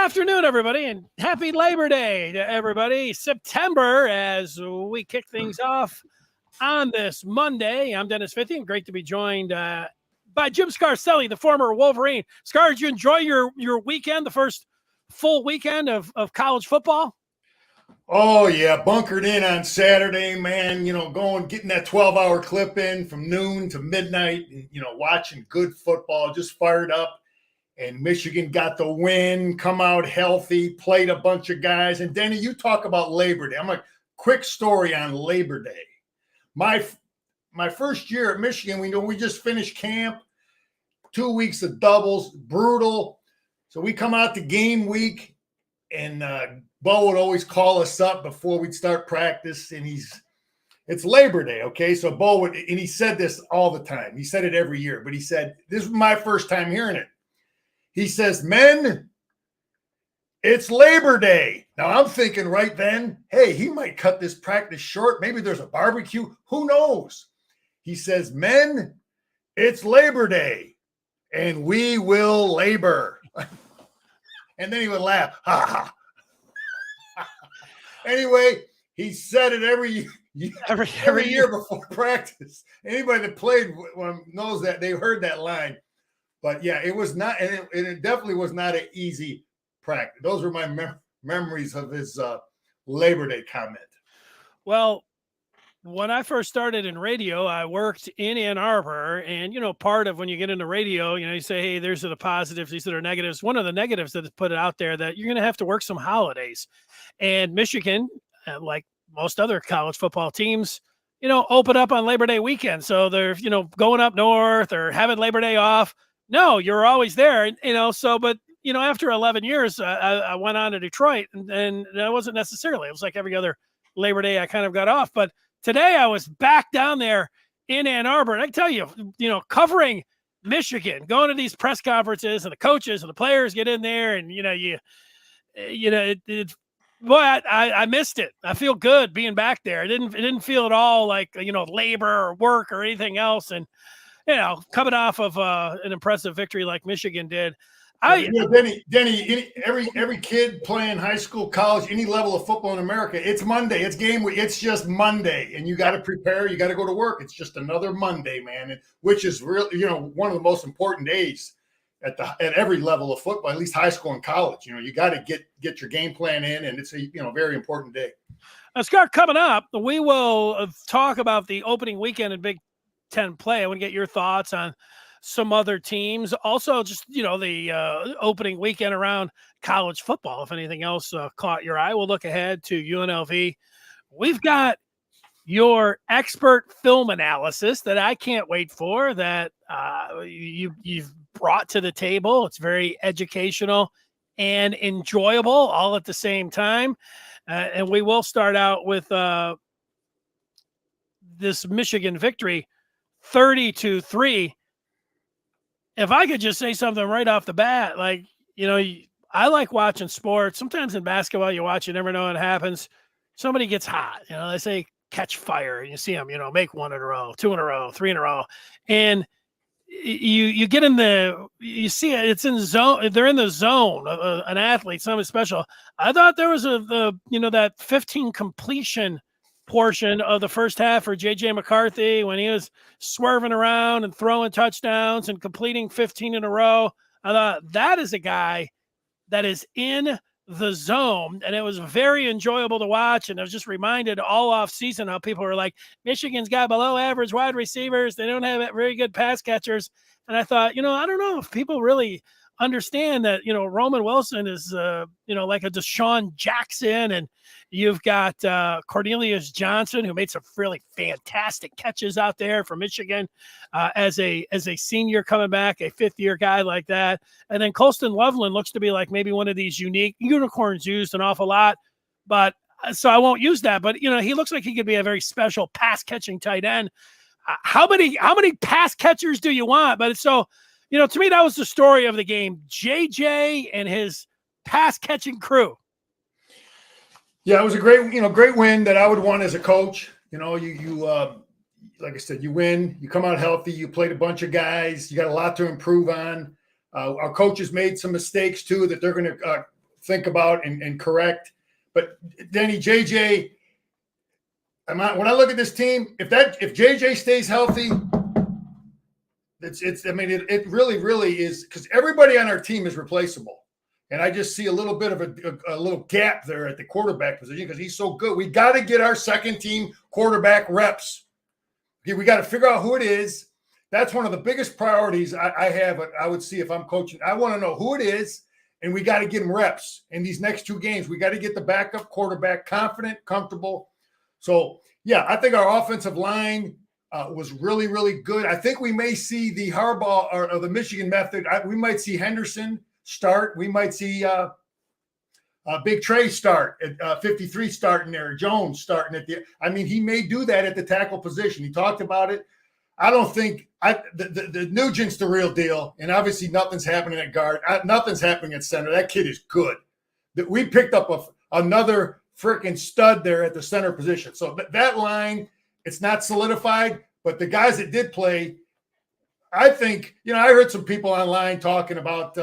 afternoon, everybody, and happy Labor Day to everybody. September, as we kick things off on this Monday. I'm Dennis Fithian. Great to be joined by Jim Scarcelli, the former Wolverine. Scar, did you enjoy your weekend, the first full weekend of college football? Oh, yeah. Bunkered in on Saturday, man. Getting that 12-hour clip in from noon to midnight, and, watching good football, just fired up. And Michigan got the win, come out healthy, played a bunch of guys. And Denny, you talk about Labor Day. I'm like, quick story on Labor Day. My first year at Michigan, we just finished camp, 2 weeks of doubles, brutal. So we come out to game week, and Bo would always call us up before we'd start practice, and it's Labor Day, okay? So Bo would, and he said this all the time. He said it every year, but he said, this was my first time hearing it. He says, men, it's Labor Day. Now, I'm thinking right then, hey, he might cut this practice short. Maybe there's a barbecue. Who knows? He says, men, it's Labor Day, and we will labor. And then he would laugh. Ha, ha. Anyway, he said it every year before practice. Anybody that played knows that. They heard that line. But yeah, it was not, and it definitely was not an easy practice. Those were my memories of his Labor Day comment. Well, when I first started in radio, I worked in Ann Arbor, and part of when you get into radio, you say, hey, these are the positives, these are the negatives. One of the negatives that is put it out there that you're going to have to work some holidays, and Michigan, like most other college football teams, open up on Labor Day weekend, so they're going up north or having Labor Day off. No, you're always there, but after 11 years, I went on to Detroit, and that wasn't necessarily. It was like every other Labor Day I kind of got off. But today I was back down there in Ann Arbor, and I tell you, covering Michigan, going to these press conferences, and the coaches and the players get in there, and I missed it. I feel good being back there. It didn't feel at all like labor or work or anything else, and coming off of an impressive victory like Michigan did. Denny, every kid playing high school, college, any level of football in America, it's Monday. It's game week. It's just Monday, and you got to prepare. You got to go to work. It's just another Monday, man, which is really, one of the most important days at every level of football, at least high school and college. You got to get your game plan in, and it's a very important day. Scott, coming up, we will talk about the opening weekend in Big Ten play. I want to get your thoughts on some other teams. Also, just, the opening weekend around college football. If anything else caught your eye, we'll look ahead to UNLV. We've got your expert film analysis that I can't wait for, that you've brought to the table. It's very educational and enjoyable all at the same time. And we will start out with this Michigan victory, 30-3. If I could just say something right off the bat, like, I like watching sports. Sometimes in basketball, you watch, you never know what happens. Somebody gets hot, they say catch fire, and you see them, make 1 in a row, 2 in a row, 3 in a row. And you get in you see it, it's in zone. They're in the zone, an athlete, something special. I thought there was that 15 completion portion of the first half for J.J. McCarthy when he was swerving around and throwing touchdowns and completing 15 in a row. I thought that is a guy that is in the zone, and it was very enjoyable to watch. And I was just reminded all off season how people were like, Michigan's got below average wide receivers. They don't have very good pass catchers. And I thought, I don't know if people really understand that, Roman Wilson is, like a Deshaun Jackson, and you've got Cornelius Johnson, who made some really fantastic catches out there for Michigan as a senior coming back, a fifth-year guy like that. And then Colston Loveland looks to be like maybe one of these unique unicorns used an awful lot, but so I won't use that. But, he looks like he could be a very special pass-catching tight end. How many pass catchers do you want? But it's so, to me, that was the story of the game. JJ and his pass-catching crew. Yeah, it was a great win that I would want as a coach. You like I said, you win, you come out healthy, you played a bunch of guys, you got a lot to improve on. Our coaches made some mistakes too that they're going to think about and correct. But Denny, JJ, when I look at this team, if JJ stays healthy, it really is, because everybody on our team is replaceable. And I just see a little bit of a little gap there at the quarterback position because he's so good. We got to get our second team quarterback reps. Okay, we got to figure out who it is. That's one of the biggest priorities I have. I would see if I'm coaching. I want to know who it is, and we got to get him reps in these next 2 games. We got to get the backup quarterback confident, comfortable. So, yeah, I think our offensive line was really, really good. I think we may see the Harbaugh or the Michigan method. We might see Henderson start. We might see Big Trey start at 53 starting there. Jones starting at he may do that at the tackle position. He talked about it. I don't think the Nugent's the real deal, and obviously nothing's happening at guard. Nothing's happening at center. That kid is good. We picked up another freaking stud there at the center position. So that line, it's not solidified, but the guys that did play, I think, I heard some people online talking about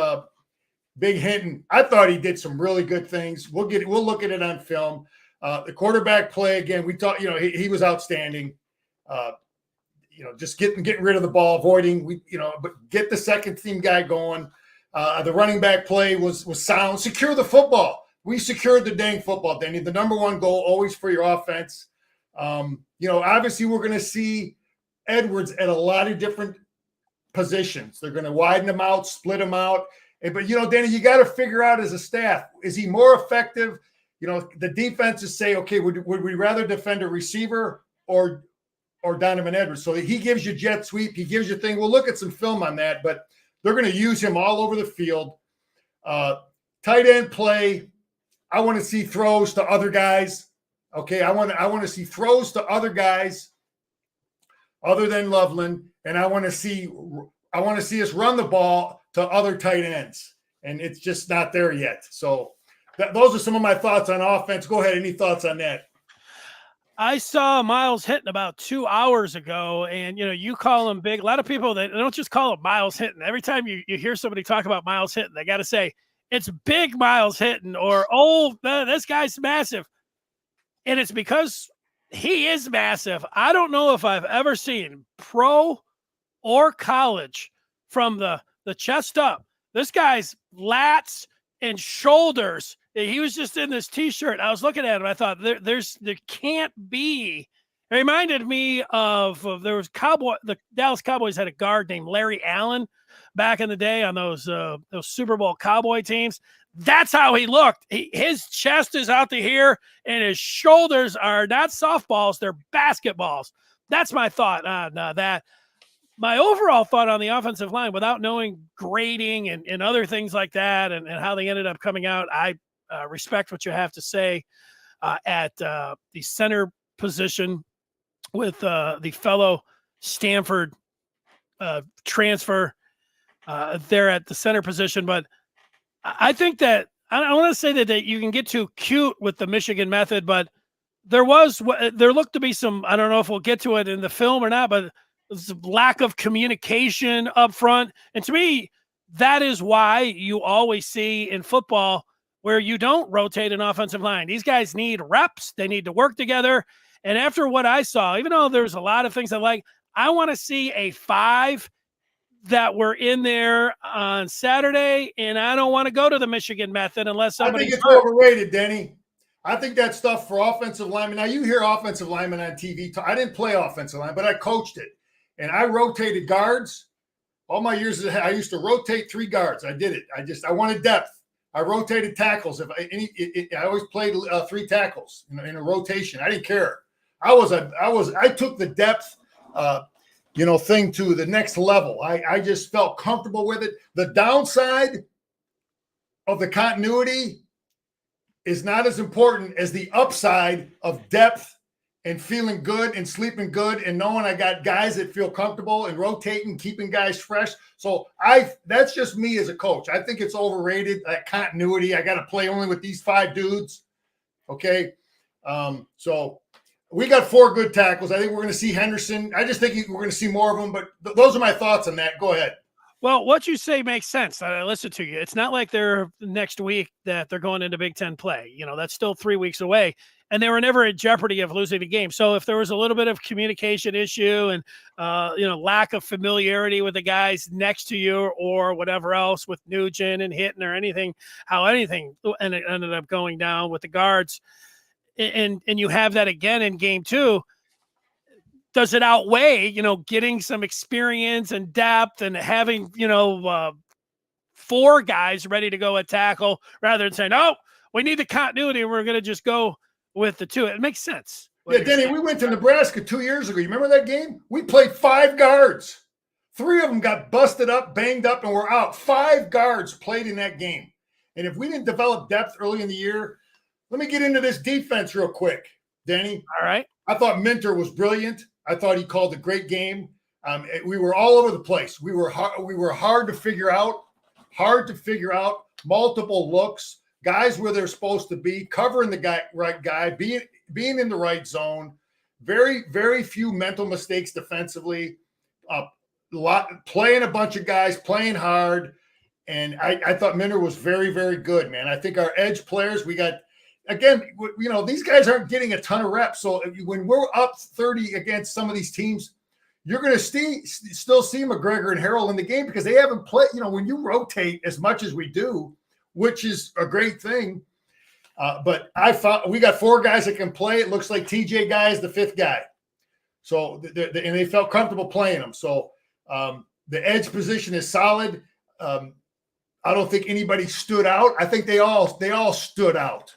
Big Hinton. I thought he did some really good things. We'll look at it on film. The quarterback play, again, we talked, he was outstanding. Just getting rid of the ball, avoiding, but get the second team guy going. The running back play was sound. Secure the football. We secured the dang football, Danny. The number one goal always for your offense. Obviously we're going to see Edwards at a lot of different positions. They're going to widen them out, split them out. But, Danny, you got to figure out as a staff, is he more effective? The defenses say, okay, would we rather defend a receiver or Donovan Edwards? So he gives you jet sweep. He gives you thing. We'll look at some film on that, but they're going to use him all over the field. Tight end play, I want to see throws to other guys. Okay, I want to see throws to other guys other than Loveland, and I want to see us run the ball to other tight ends, and it's just not there yet. So those are some of my thoughts on offense. Go ahead. Any thoughts on that? I saw Miles Hinton about 2 hours ago, and you call him big. A lot of people, they don't just call him Miles Hinton. Every time you hear somebody talk about Miles Hinton, they got to say it's big Miles Hinton or this guy's massive, and it's because he is massive. I don't know if I've ever seen pro or college from the chest up. This guy's lats and shoulders. He was just in this T-shirt. I was looking at him. I thought there can't be. It reminded me of there was the Dallas Cowboys had a guard named Larry Allen back in the day on those Super Bowl Cowboy teams. That's how he looked. His chest is out to here, and his shoulders are not softballs; they're basketballs. That's my thought on that. My overall thought on the offensive line, without knowing grading and other things like that and how they ended up coming out, I respect what you have to say at the center position with the fellow Stanford transfer there at the center position. But I think that I want to say that you can get too cute with the Michigan method, but there looked to be some, I don't know if we'll get to it in the film or not, but lack of communication up front. And to me, that is why you always see in football where you don't rotate an offensive line. These guys need reps. They need to work together. And after what I saw, even though there's a lot of things I want to see a 5 that were in there on Saturday, and I don't want to go to the Michigan method unless somebody. I think it's overrated, Denny. I think that stuff for offensive linemen. Now, you hear offensive linemen on TV. I didn't play offensive line, but I coached it. And I rotated guards. All my years, I used to rotate 3 guards. I did it. I wanted depth. I rotated tackles. I always played 3 tackles in a rotation. I didn't care. I took the depth, thing to the next level. I just felt comfortable with it. The downside of the continuity is not as important as the upside of depth and feeling good and sleeping good and knowing I got guys that feel comfortable and rotating, keeping guys fresh. So that's just me as a coach. I think it's overrated, that continuity. I got to play only with these 5 dudes. Okay. So we got 4 good tackles. I think we're going to see Henderson. I just think we're going to see more of them, but those are my thoughts on that. Go ahead. Well, what you say makes sense. I listen to you. It's not like they're next week that they're going into Big Ten play. That's still 3 weeks away. And they were never in jeopardy of losing the game. So if there was a little bit of communication issue and, lack of familiarity with the guys next to you or whatever else with Nugent and Hitton or anything, how anything ended up going down with the guards, and you have that again in game 2, does it outweigh, getting some experience and depth and having, 4 guys ready to go at tackle rather than saying, oh, we need the continuity and we're going to just go with the 2? It makes sense. Yeah, Denny, we went to Nebraska 2 years ago. You remember that game? We played 5 guards. 3 of them got busted up, banged up, and were out. 5 guards played in that game. And if we didn't develop depth early in the year, let me get into this defense real quick, Denny. All right. I thought Minter was brilliant. I thought he called a great game. We were all over the place. We were hard to figure out. Multiple looks, guys where they're supposed to be, covering the right guy, being in the right zone. Very, very few mental mistakes defensively. Playing a bunch of guys, playing hard. And I thought Minter was very, very good, man. I think our edge players, we got, again, these guys aren't getting a ton of reps. So when we're up 30 against some of these teams, you're going to still see McGregor and Harrell in the game because they haven't played. When you rotate as much as we do, which is a great thing. But I thought we got 4 guys that can play. It looks like TJ guy is the 5th guy. So, and they felt comfortable playing them. So the edge position is solid. I don't think anybody stood out. I think they all stood out.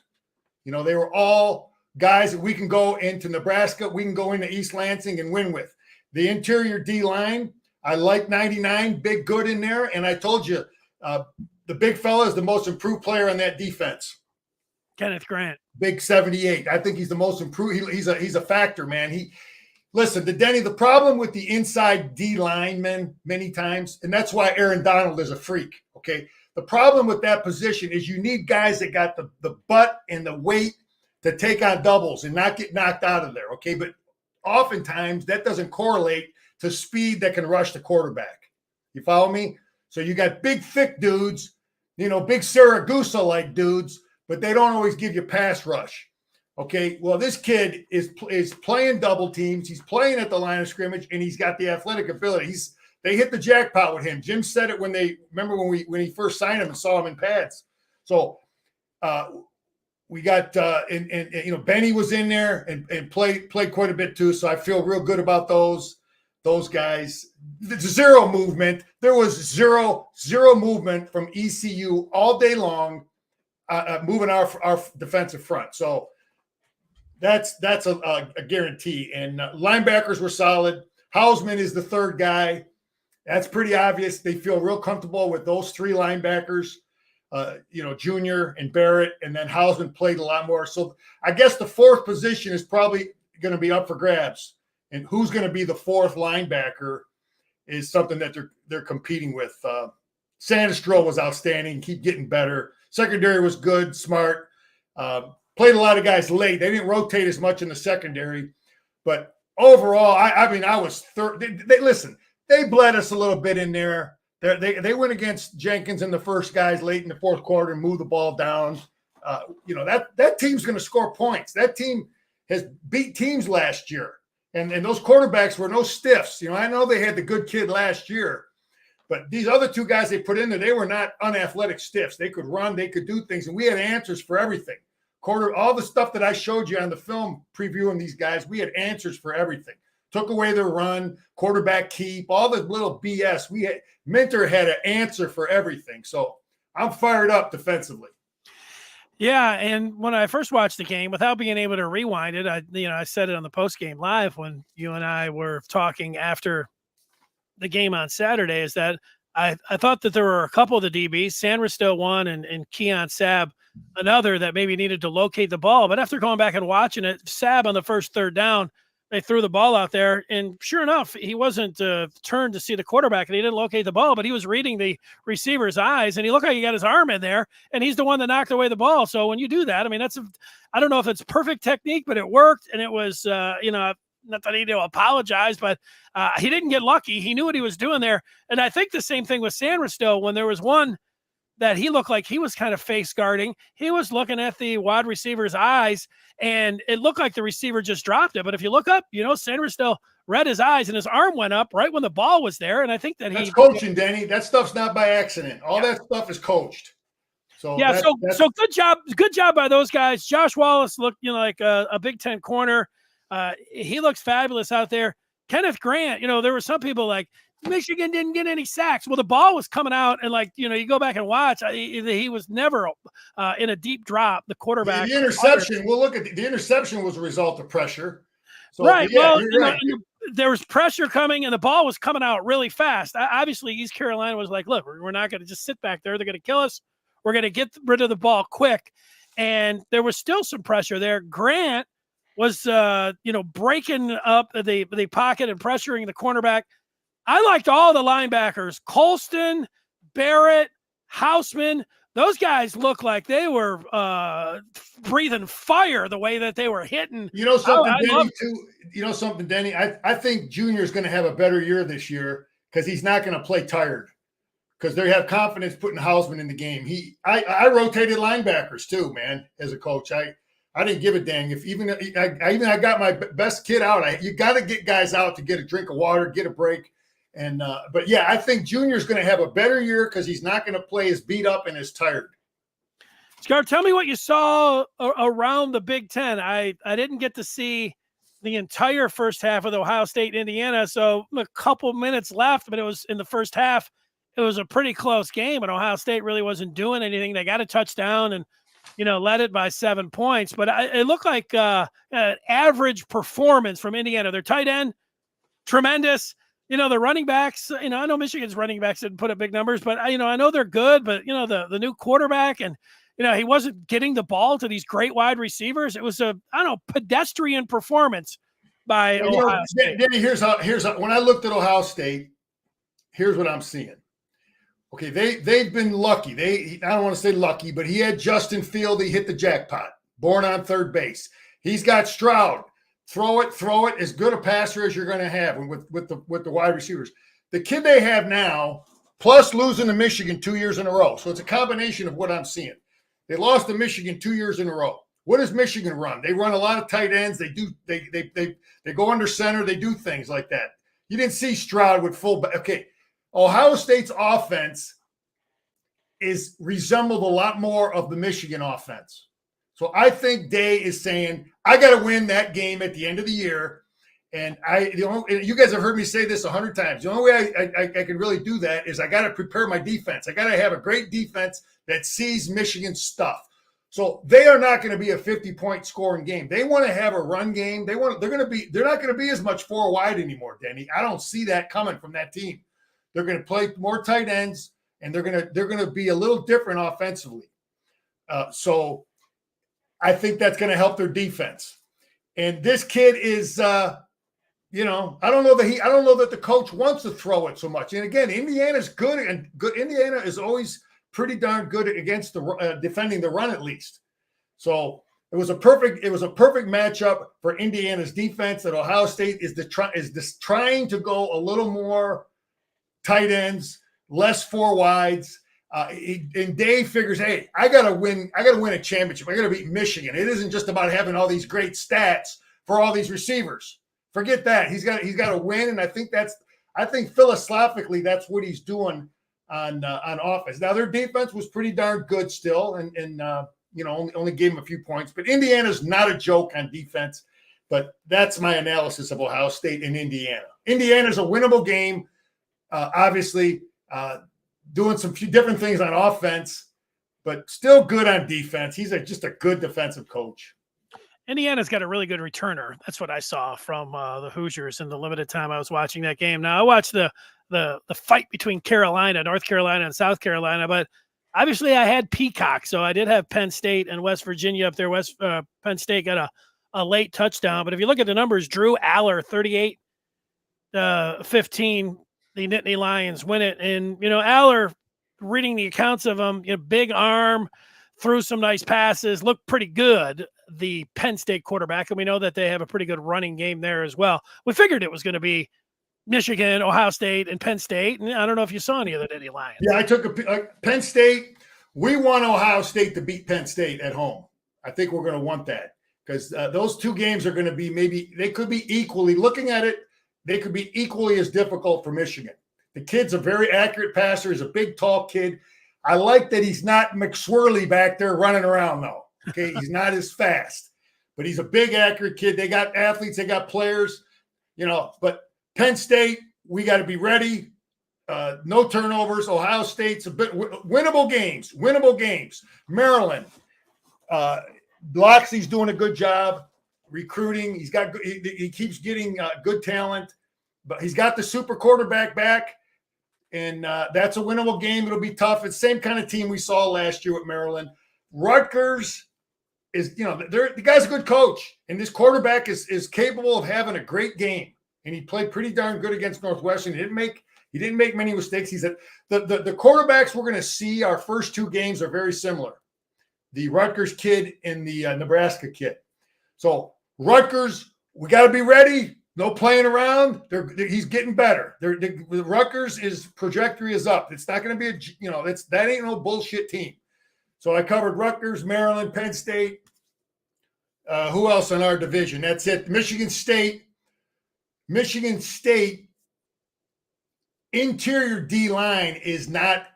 They were all guys that we can go into Nebraska, we can go into East Lansing and win with. The interior D-line, I like 99, big good in there. And I told you, the big fella is the most improved player on that defense. Kenneth Grant. Big 78. I think he's the most improved. He's a factor, man. Listen, Denny, the problem with the inside D linemen many times, and that's why Aaron Donald is a freak, okay? The problem with that position is you need guys that got the butt and the weight to take on doubles and not get knocked out of there, okay? But oftentimes that doesn't correlate to speed that can rush the quarterback. You follow me? So you got big, thick dudes, big Saragusa-like dudes, but they don't always give you pass rush. Okay, well, this kid is playing double teams. He's playing at the line of scrimmage, and he's got the athletic ability. They hit the jackpot with him. Jim said it when he first signed him and saw him in pads. So we got Benny was in there and played quite a bit too. So I feel real good about those guys. The zero movement. There was zero movement from ECU all day long, moving our defensive front. So that's a guarantee. And linebackers were solid. Hausman is the 3rd guy. That's pretty obvious. They feel real comfortable with those 3 linebackers, Junior and Barrett, and then Hausman played a lot more. So I guess the 4th position is probably going to be up for grabs. And who's going to be the 4th linebacker is something that they're competing with. Sandestro was outstanding, keep getting better. Secondary was good, smart. Played a lot of guys late. They didn't rotate as much in the secondary. But overall, I was third. Listen, they bled us a little bit in there. They went against Jenkins and the first guys late in the 4th quarter and moved the ball down. That team's going to score points. That team has beat teams last year. And those quarterbacks were no stiffs. I know they had the good kid last year. But these other 2 guys they put in there, they were not unathletic stiffs. They could run. They could do things. And we had answers for everything. All the stuff that I showed you on the film previewing these guys, we had answers for everything. Took away their run, quarterback keep, all the little BS. Minter had an answer for everything. So I'm fired up defensively. Yeah, and when I first watched the game, without being able to rewind it, I said it on the post-game live when you and I were talking after the game on Saturday, is that I thought that there were a couple of the DBs, Sandra still one, and Keon Sabb another, that maybe needed to locate the ball. But after going back and watching it, Sabb on the first 3rd down, they threw the ball out there, and sure enough, he wasn't turned to see the quarterback, and he didn't locate the ball, but he was reading the receiver's eyes, and he looked like he got his arm in there, and he's the one that knocked away the ball. So when you do that, I mean, I don't know if it's perfect technique, but it worked, and it was, not that he need to apologize, but he didn't get lucky. He knew what he was doing there. And I think the same thing with Sanders still, when there was one that he looked like he was kind of face guarding. He was looking at the wide receiver's eyes, and it looked like the receiver just dropped it. But if you look up, Sanders still read his eyes, and his arm went up right when the ball was there. And I think that's coaching, Denny. That stuff's not by accident. All that stuff is coached. So so good job by those guys. Josh Wallace looked like a Big Ten corner. He looks fabulous out there. Kenneth Grant, there were some people like, Michigan didn't get any sacks. Well, the ball was coming out, and you go back and watch. He was never in a deep drop. The quarterback, the interception. We'll look at the interception was a result of pressure. So, right. Yeah, well, right. There was pressure coming, and the ball was coming out really fast. Obviously, East Carolina was like, "Look, we're not going to just sit back there. They're going to kill us. We're going to get rid of the ball quick." And there was still some pressure there. Grant was, breaking up the pocket and pressuring the cornerback. I liked all the linebackers, Colston, Barrett, Houseman. Those guys looked like they were breathing fire the way that they were hitting. You know something, Denny, too? You know something, Denny? I think Junior is going to have a better year this year because he's not going to play tired because they have confidence putting Houseman in the game. I rotated linebackers too, man, as a coach. I didn't give a dang. If I got my best kid out. You got to get guys out to get a drink of water, get a break. And but yeah, I think Junior's going to have a better year because he's not going to play as beat up and as tired. Scar, tell me what you saw around the Big Ten. I didn't get to see the entire first half of the Ohio State Indiana, so a couple minutes left, but it was in the first half. It was a pretty close game, and Ohio State really wasn't doing anything. They got a touchdown and led it by 7 points, but it looked like an average performance from Indiana. Their tight end, tremendous. The running backs, I know Michigan's running backs didn't put up big numbers, but I know they're good, but the new quarterback and, he wasn't getting the ball to these great wide receivers. It was pedestrian performance by Ohio State. Danny, here's how, when I looked at Ohio State, here's what I'm seeing. Okay. They've been lucky. I don't want to say lucky, but he had Justin Field. He hit the jackpot, born on third base. He's got Stroud. Throw it. As good a passer as you're going to have with the wide receivers. The kid they have now, plus losing to Michigan 2 years in a row. So it's a combination of what I'm seeing. They lost to Michigan 2 years in a row. What does Michigan run? They run a lot of tight ends. They go under center. They do things like that. You didn't see Stroud with full. Okay, Ohio State's offense resembled a lot more of the Michigan offense. So I think Day is saying, I got to win that game at the end of the year. And you guys have heard me say this 100 times. The only way I can really do that is I got to prepare my defense. I got to have a great defense that sees Michigan stuff. So they are not going to be a 50-point scoring game. They want to have a run game. They're not going to be as much four wide anymore, Denny. I don't see that coming from that team. They're going to play more tight ends, and they're going to be a little different offensively. So I think that's going to help their defense. And this kid is, I don't know that the coach wants to throw it so much. And again, Indiana's good. Indiana is always pretty darn good against the defending the run at least. So it was a perfect matchup for Indiana's defense. That Ohio State is trying to go a little more tight ends, less four wides. And Dave figures, hey, I gotta win a championship. I gotta beat Michigan. It isn't just about having all these great stats for all these receivers. Forget that. He's got to win, and I think philosophically that's what he's doing on offense. Now their defense was pretty darn good still, and only gave him a few points. But Indiana's not a joke on defense. But that's my analysis of Ohio State and Indiana. Indiana's a winnable game, obviously. Doing some few different things on offense, but still good on defense. He's just a good defensive coach. Indiana's got a really good returner. That's what I saw from the Hoosiers in the limited time I was watching that game. Now I watched the fight between North Carolina and South Carolina, but obviously I had Peacock, so I did have Penn State and West Virginia up there. Penn State got a late touchdown, but if you look at the numbers, Drew Aller 38-15. The Nittany Lions win it. And, Aller, reading the accounts of him, big arm, threw some nice passes, looked pretty good. the Penn State quarterback, and we know that they have a pretty good running game there as well. We figured it was going to be Michigan, Ohio State, and Penn State, and I don't know if you saw any of the Nittany Lions. Yeah, I took Penn State. We want Ohio State to beat Penn State at home. I think we're going to want that because those two games are going to be they could be equally, looking at it, they could be equally as difficult for Michigan. The kid's a very accurate passer. He's a big, tall kid. I like that he's not McSwirly back there running around, though. Okay, he's not as fast, but he's a big, accurate kid. They got athletes, they got players, but Penn State, we got to be ready. No turnovers. Ohio State's a bit winnable games. Maryland, Loxley's doing a good job recruiting. He keeps getting good talent, but he's got the super quarterback back, and that's a winnable game. It'll be tough. It's the same kind of team we saw last year with Maryland. Rutgers is, the guy's a good coach, and this quarterback is capable of having a great game, and he played pretty darn good against Northwestern. He didn't make many mistakes. He said the quarterbacks we're going to see our first two games are very similar. The Rutgers kid and the Nebraska kid. So Rutgers, we got to be ready. No playing around. He's getting better. Rutgers' trajectory is up. It's not going to be that ain't no bullshit team. So I covered Rutgers, Maryland, Penn State. Who else in our division? That's it. Michigan State. Interior D-line is not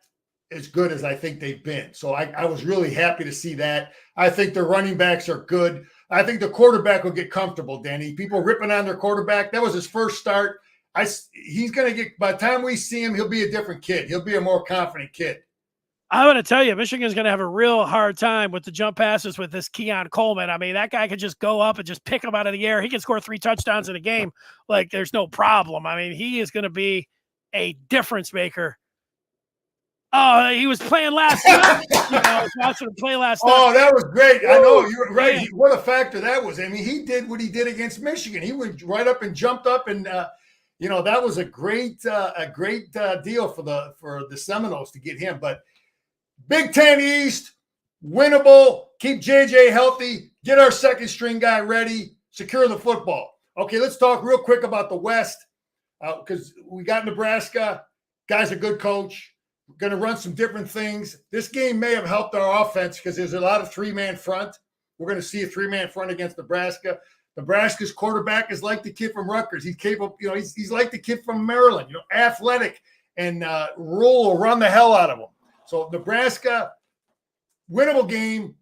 as good as I think they've been. So I was really happy to see that. I think the running backs are good. I think the quarterback will get comfortable, Danny. People ripping on their quarterback. That was his first start. He's going to get, by the time we see him, he'll be a different kid. He'll be a more confident kid. I'm going to tell you, Michigan's going to have a real hard time with the jump passes with this Keon Coleman. I mean, that guy could just go up and just pick him out of the air. He can score 3 touchdowns in a game. Like, there's no problem. I mean, he is going to be a difference maker. Oh, he was playing last night. I was watching him play last night. Oh, that was great. I know. You're right. What a factor that was. I mean, he did what he did against Michigan. He went right up and jumped up, and that was a great deal for the Seminoles to get him. But Big Ten East, winnable. Keep JJ healthy. Get our second string guy ready. Secure the football. Okay, let's talk real quick about the West because we got Nebraska. Guy's a good coach. We're going to run some different things. This game may have helped our offense because there's a lot of 3-man front. We're going to see a 3-man front against Nebraska. Nebraska's quarterback is like the kid from Rutgers. He's capable, he's like the kid from Maryland, athletic, and Rule will run the hell out of him. So Nebraska, winnable game.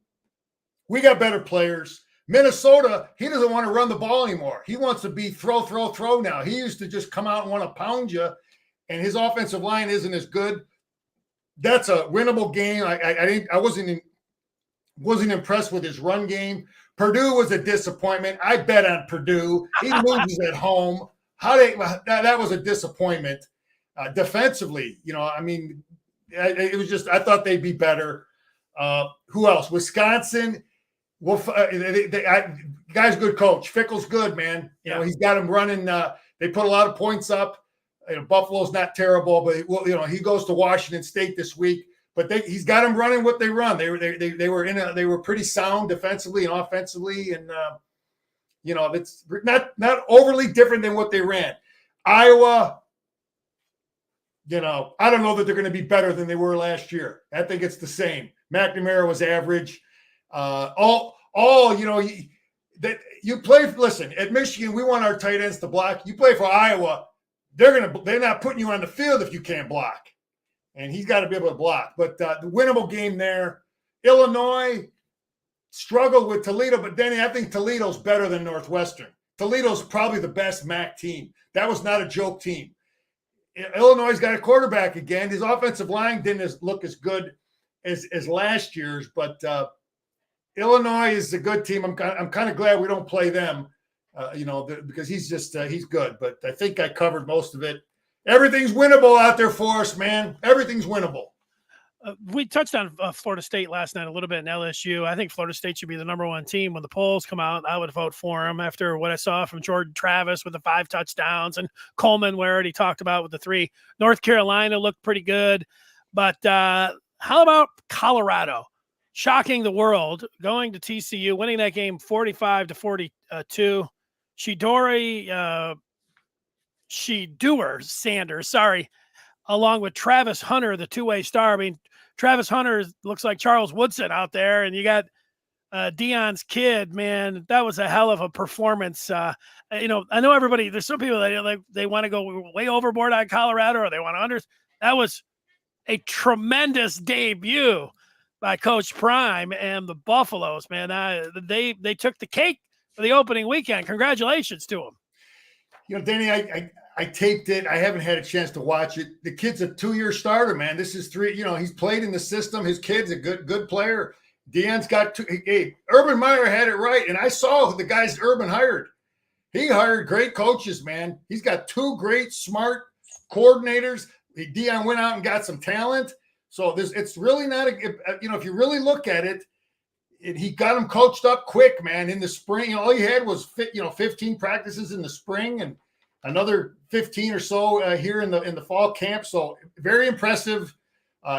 We got better players. Minnesota, he doesn't want to run the ball anymore. He wants to be throw now. He used to just come out and want to pound you, and his offensive line isn't as good. That's a winnable game. I wasn't impressed with his run game. Purdue was a disappointment. I bet on Purdue. He loses at home. That was a disappointment defensively. It was just I thought they'd be better. Who else? Wisconsin. Well, guy's a good coach. Fickle's good, man. He's got him running. They put a lot of points up. Buffalo's not terrible, but he goes to Washington State this week. But he's got them running what they run. They were pretty sound defensively and offensively, and it's not overly different than what they ran. Iowa, I don't know that they're going to be better than they were last year. I think it's the same. McNamara was average. That you play. Listen, at Michigan, we want our tight ends to block. You play for Iowa. They're not putting you on the field if you can't block, and he's got to be able to block. But the winnable game there, Illinois struggled with Toledo, but Denny, I think Toledo's better than Northwestern. Toledo's probably the best MAC team. That was not a joke team. Illinois' got a quarterback again. His offensive line didn't look as good as last year's, but Illinois is a good team. I'm kind of glad we don't play them. Because he's good, but I think I covered most of it. Everything's winnable out there for us, man. Everything's winnable. We touched on Florida State last night a little bit in LSU. I think Florida State should be the number 1 team. When the polls come out, I would vote for them after what I saw from Jordan Travis with the 5 touchdowns and Coleman, we already talked about with the 3. North Carolina looked pretty good, but how about Colorado? shocking the world, going to TCU, winning that game 45-42. Shedeur Sanders, sorry, along with Travis Hunter, the two-way star. I mean, Travis Hunter looks like Charles Woodson out there, and you got Deion's kid, man. That was a hell of a performance. I know everybody, there's some people that they want to go way overboard on Colorado, or they want to that was a tremendous debut by Coach Prime and the Buffaloes, man. They took the cake for the opening weekend. Congratulations to them. Danny, I taped it. I haven't had a chance to watch it. The kid's a 2-year starter, man. This is 3. He's played in the system. His kid's a good player. Deion's got 2. Hey, Urban Meyer had it right, and I saw the guys Urban hired. He hired great coaches, man. He's got 2 great, smart coordinators. Deion went out and got some talent. So it's really not if you really look at it, he got him coached up quick, man. In the spring, all he had was 15 practices in the spring and another 15 or so here in the fall camp. So very impressive.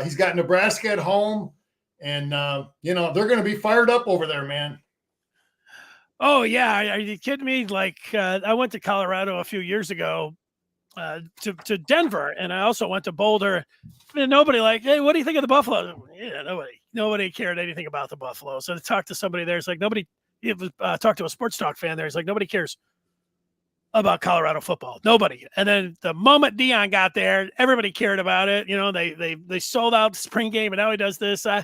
He's got Nebraska at home, and they're going to be fired up over there, man. Oh yeah, are you kidding me? Like I went to Colorado a few years ago. To Denver, and I also went to Boulder. And nobody hey, what do you think of the Buffalo? Yeah, nobody cared anything about the Buffalo. So to talk to somebody there, it's like nobody. Talk to a sports talk fan there, it's like nobody cares about Colorado football. Nobody. And then the moment Deion got there, everybody cared about it. They sold out the spring game, and now he does this. I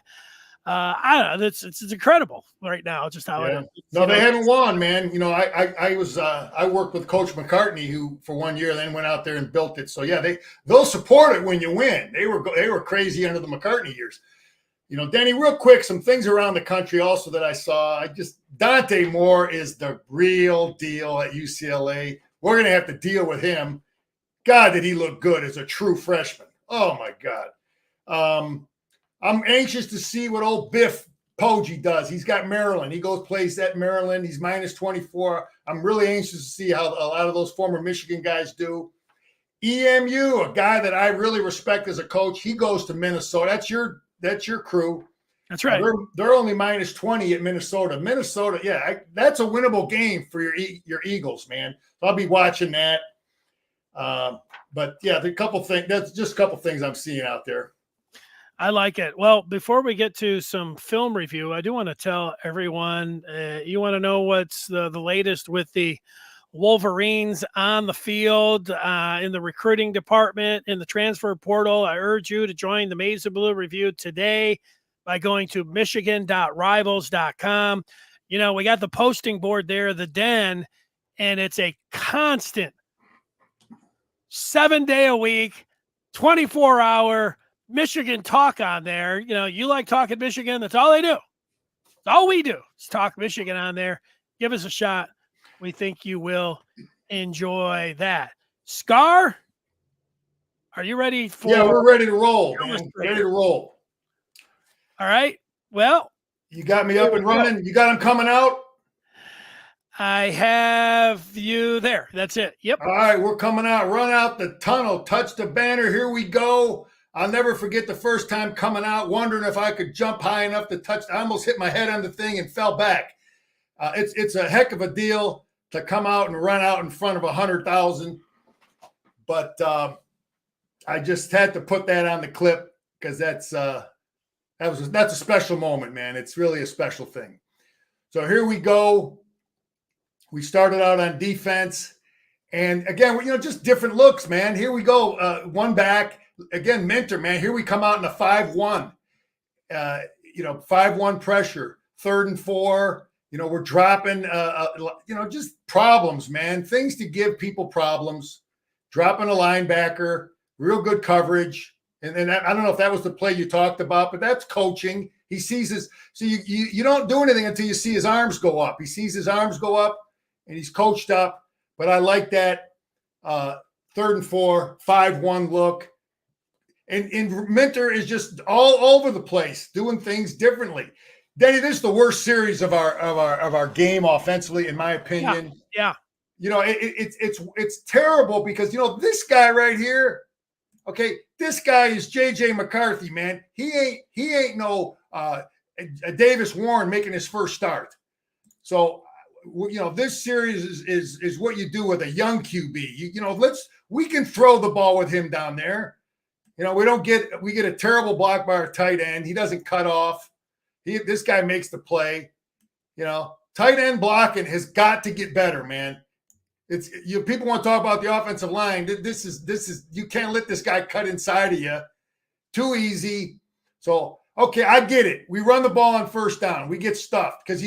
don't know. It's incredible right now, just how it is. No, they haven't won, man. I worked with Coach McCartney, who for 1 year then went out there and built it. So yeah, they'll support it when you win. They were crazy under the McCartney years. Danny, real quick, some things around the country also that I saw. Dante Moore is the real deal at UCLA. We're gonna have to deal with him. God, did he look good as a true freshman? Oh my God. I'm anxious to see what old Biff Poggi does. He's got Maryland. He plays at Maryland. He's minus 24. I'm really anxious to see how a lot of those former Michigan guys do. EMU, a guy that I really respect as a coach, he goes to Minnesota. That's your crew. That's right. They're only minus 20 at Minnesota. Minnesota, yeah, that's a winnable game for your Eagles, man. I'll be watching that. But yeah, that's just a couple things I'm seeing out there. I like it. Well, before we get to some film review, I do want to tell everyone, you want to know what's the latest with the Wolverines on the field, in the recruiting department, in the transfer portal. I urge you to join the Maize and Blue review today by going to michigan.rivals.com. We got the posting board there, the Den, and it's a constant 7-day-a-week, 24-hour Michigan talk on there. You like talking Michigan. That's all they do. That's all we do is talk Michigan on there. Give us a shot. We think you will enjoy that. Scar, are you ready for? Yeah, we're ready to roll, man. Ready to roll. All right. Well, you got me up and running. You got them coming out. I have you there. That's it. Yep. All right, we're coming out. Run out the tunnel. Touch the banner. Here we go. I'll never forget the first time coming out, wondering if I could jump high enough to touch. I almost hit my head on the thing and fell back. It's a heck of a deal to come out and run out in front of 100,000. But I just had to put that on the clip because that's a special moment, man. It's really a special thing. So here we go. We started out on defense, and again, just different looks, man. Here we go. One back. Again, Minter, man, here we come out in a 5-1, 5-1 pressure, 3rd and 4, we're dropping, just problems, man, things to give people problems, dropping a linebacker, real good coverage. And I don't know if that was the play you talked about, but that's coaching. He sees his, so you don't do anything until you see his arms go up. He sees his arms go up and he's coached up, but I like that 3rd and 4, 5-1 look. And Minter is just all over the place, doing things differently. Denny, this is the worst series of our game offensively, in my opinion. Yeah. It's terrible because this guy right here. Okay, this guy is JJ McCarthy, man. He ain't no Davis Warren making his first start. So, this series is what you do with a young QB. We can throw the ball with him down there. We get a terrible block by our tight end. He doesn't cut off. This guy makes the play. Tight end blocking has got to get better, man. People want to talk about the offensive line. This is you can't let this guy cut inside of you. Too easy. So, okay, I get it. We run the ball on first down. We get stuffed because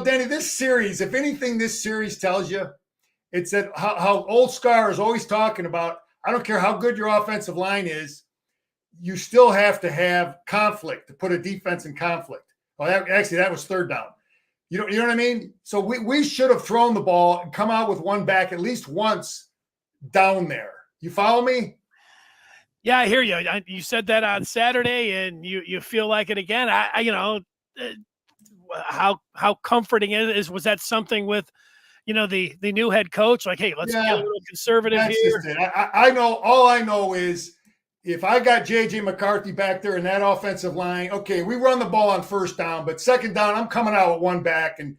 Danny, this series, if anything this series tells you, it's that how old Scar is always talking about, I don't care how good your offensive line is, you still have to have conflict to put a defense in conflict. Well, that was third down. You know what I mean? So we should have thrown the ball and come out with one back at least once down there. You follow me? Yeah, I hear you. You said that on Saturday, and you feel like it again. How comforting was that something with, the new head coach? Like, hey, let's get a little conservative here. I know. All I know is if I got J.J. McCarthy back there in that offensive line, okay, we run the ball on first down, but second down, I'm coming out with one back and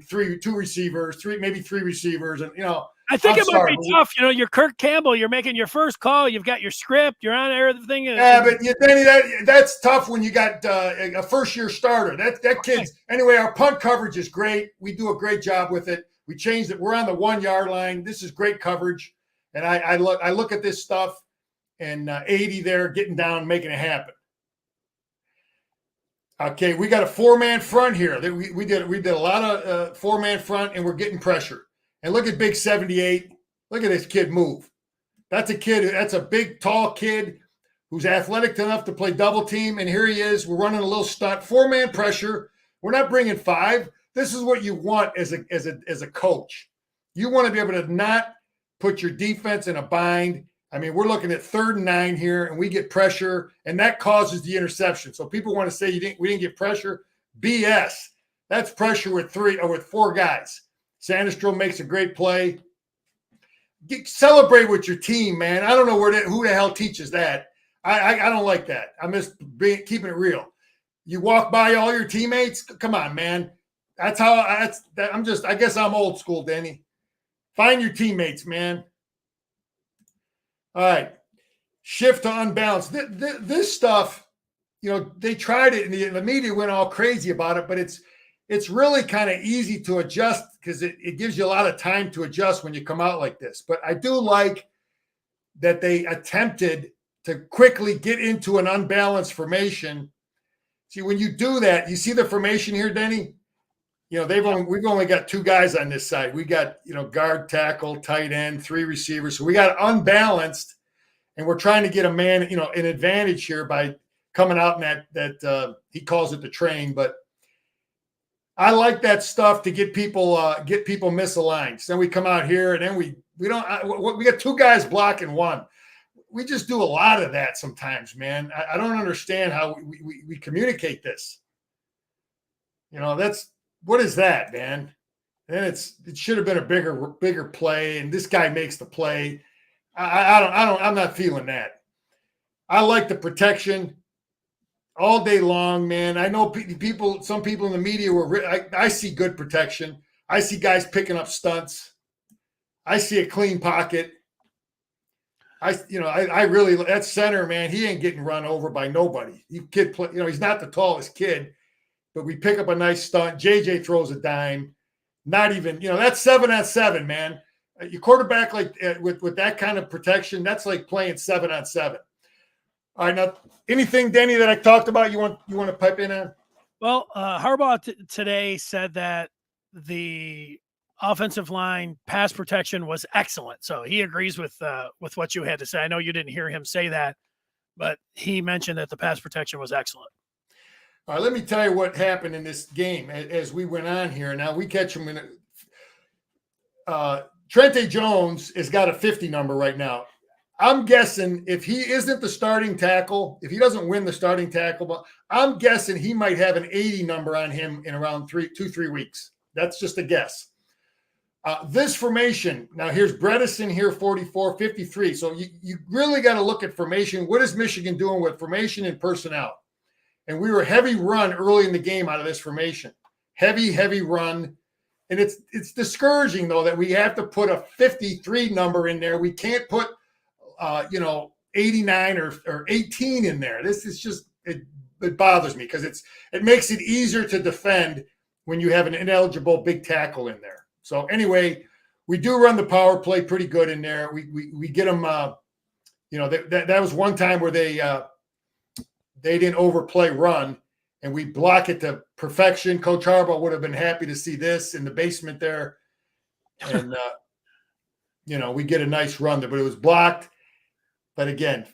two receivers, maybe three receivers, and I think it might be tough. You're Kirk Campbell. You're making your first call. You've got your script. You're on everything. Yeah, but Danny, that's tough when you got a first-year starter. That kid's anyway. Our punt coverage is great. We do a great job with it. We changed it. We're on the 1 yard line. This is great coverage. And I look at this stuff and 80 there getting down, making it happen. Okay, we got a 4-man front here. We did a lot of 4-man front, and we're getting pressure. And look at big 78. Look at this kid move. That's a big, tall kid who's athletic enough to play double team. And here he is. We're running a little stunt. 4-man pressure. We're not bringing 5. This is what you want as a coach. You want to be able to not put your defense in a bind. I mean, we're looking at 3rd and 9 here, and we get pressure, and that causes the interception. So people want to say we didn't get pressure. BS. That's pressure with 4 guys. Sandstrom makes a great play. Celebrate with your team, man. I don't know who the hell teaches that. I don't like that. I'm just keeping it real. You walk by all your teammates. Come on, man. I guess I'm old school, Danny. Find your teammates, man. All right. Shift to unbalanced. This stuff, they tried it, and the media went all crazy about it, but it's really kind of easy to adjust because it gives you a lot of time to adjust when you come out like this. But I do like that they attempted to quickly get into an unbalanced formation. See, when you do that, you see the formation here, Denny? We've only got 2 guys on this side. We got, guard, tackle, tight end, 3 receivers. So we got unbalanced, and we're trying to get a man, an advantage here by coming out in that he calls it the train, but I like that stuff to get people misaligned. So then we come out here, and then we got 2 guys blocking 1. We just do a lot of that sometimes, man. I don't understand how we communicate this. What is that, man? And it should have been a bigger play, and this guy makes the play. I'm not feeling that. I like the protection all day long, man. I know some people in the media I see good protection. I see guys picking up stunts. I see a clean pocket. I really, that center, man, he ain't getting run over by nobody. He's not the tallest kid, but we pick up a nice stunt. JJ throws a dime. Not even, that's 7-on-7, man. Your quarterback with that kind of protection, that's like playing 7-on-7. All right, now anything, Denny, that I talked about you want to pipe in on? Well, Harbaugh today said that the offensive line pass protection was excellent. So he agrees with what you had to say. I know you didn't hear him say that, but he mentioned that the pass protection was excellent. All right, let me tell you what happened in this game as we went on here. Now we catch him in Trente Jones has got a 50 number right now. I'm guessing if he isn't the starting tackle, if he doesn't win the starting tackle, but I'm guessing he might have an 80 number on him in around 2-3 weeks. That's just a guess. This formation, now here's Bredesen here, 44, 53. So you really got to look at formation. What is Michigan doing with formation and personnel? and we were heavy run early in the game out of this formation. Heavy run. And it's discouraging, though, that we have to put a 53 number in there. We can't put, 89 or 18 in there. This is just, it bothers me because it makes it easier to defend when you have an ineligible big tackle in there. So anyway, we do run the power play pretty good in there. We get them, that was one time where they didn't overplay run, and we block it to perfection. Coach Harbaugh would have been happy to see this in the basement there. And, we get a nice run there, but it was blocked. But again,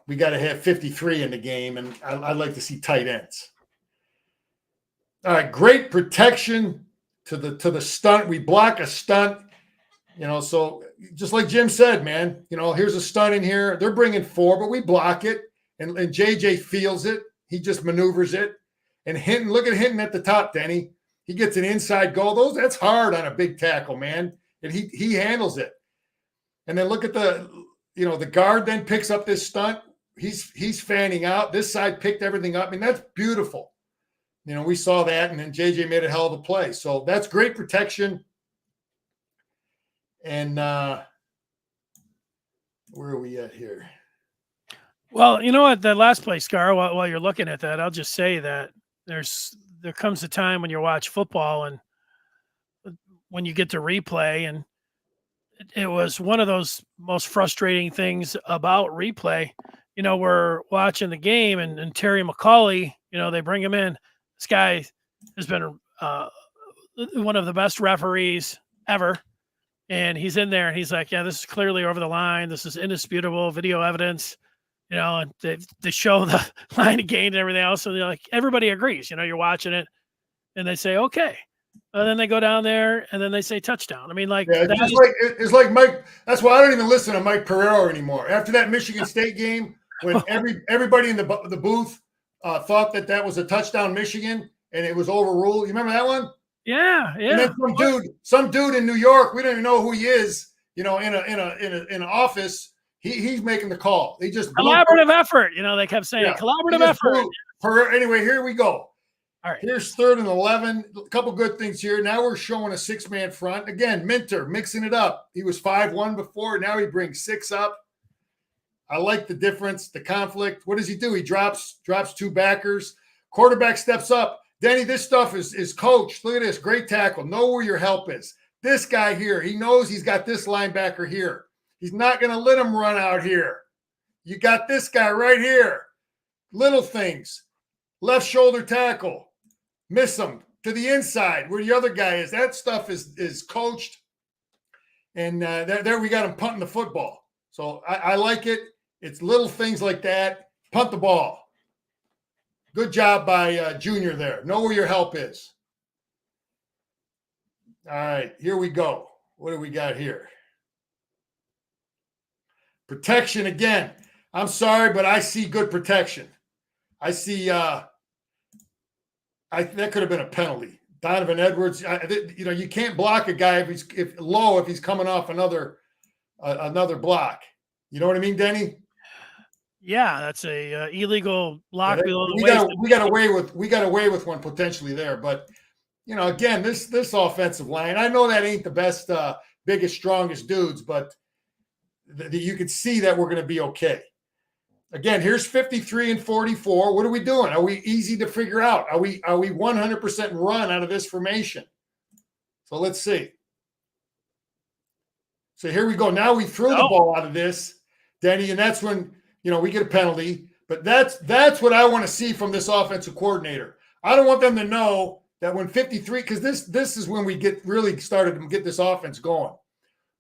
we got to have 53 in the game, and I'd like to see tight ends. All right, great protection to the stunt. We block a stunt, so just like Jim said, man, here's a stunt in here. They're bringing 4, but we block it, and JJ feels it. He just maneuvers it. And Hinton, look at Hinton at the top, Denny. He gets an inside goal. That's hard on a big tackle, man. And he handles it. And then look at the guard then picks up this stunt. He's fanning out. This side picked everything up. I mean, that's beautiful. We saw that, and then JJ made a hell of a play. So that's great protection. And where are we at here? Well, you know what? That last play, Scar, while you're looking at that, I'll just say that there comes a time when you watch football and when you get to replay, and it was one of those most frustrating things about replay. We're watching the game, and Terry McCauley, they bring him in. This guy has been one of the best referees ever. And he's in there, and he's like, yeah, this is clearly over the line. This is indisputable video evidence. And they show the line of gain and everything else. So they're like, everybody agrees, you're watching it, and they say, okay. And then they go down there, and then they say touchdown. I mean, it's like Mike. That's why I don't even listen to Mike Pereira anymore. After that Michigan State game, when everybody in the booth thought that was a touchdown Michigan, and it was overruled. You remember that one? Yeah. And then some dude in New York, we don't even know who he is. In an office. He's making the call. They just collaborative effort. They kept saying collaborative effort. Anyway, here we go. All right. Here's 3rd and 11. A couple good things here. Now we're showing a 6-man front. Again, Minter mixing it up. He was 5-1 before. Now he brings 6 up. I like the difference, the conflict. What does he do? He drops 2 backers. Quarterback steps up. Denny, this stuff is coached. Look at this. Great tackle. Know where your help is. This guy here, he knows he's got this linebacker here. He's not going to let him run out here. You got this guy right here. Little things. Left shoulder tackle. Miss him to the inside where the other guy is. That stuff is coached. And there we got him punting the football. So I like it. It's little things like that. Punt the ball. Good job by Junior there. Know where your help is. All right, here we go. What do we got here? Protection again. I'm sorry, but I see good protection. I see that could have been a penalty. Donovan Edwards, you can't block a guy if he's coming off another block. You know what I mean, Denny? Yeah, that's a illegal block. Yeah, we got away with one potentially there, but again, this offensive line, I know that ain't the best, biggest, strongest dudes, but you can see that we're going to be okay. Again, here's 53 and 44. What are we doing? Are we easy to figure out? Are we 100% run out of this formation? So let's see. So here we go. Now we threw the ball out of this, Denny, and that's when we get a penalty. But that's what I want to see from this offensive coordinator. I don't want them to know that when 53, because this is when we really started to get this offense going.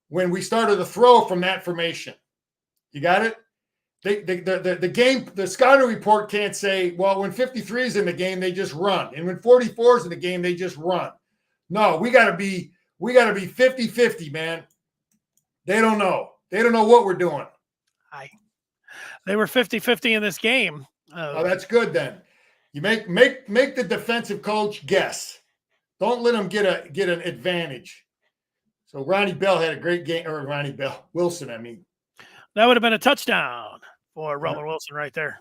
When we started to throw from that formation. You got it? The scouting report can't say, well, when 53 is in the game, they just run. And when 44 is in the game, they just run. No, we gotta be 50-50, man. They don't know. They don't know what we're doing. They were 50-50 in this game. Oh, that's good then. You make the defensive coach guess. Don't let him get an advantage. So Ronnie Bell had a great game, or Wilson, I mean. That would have been a touchdown for Robert Wilson right there.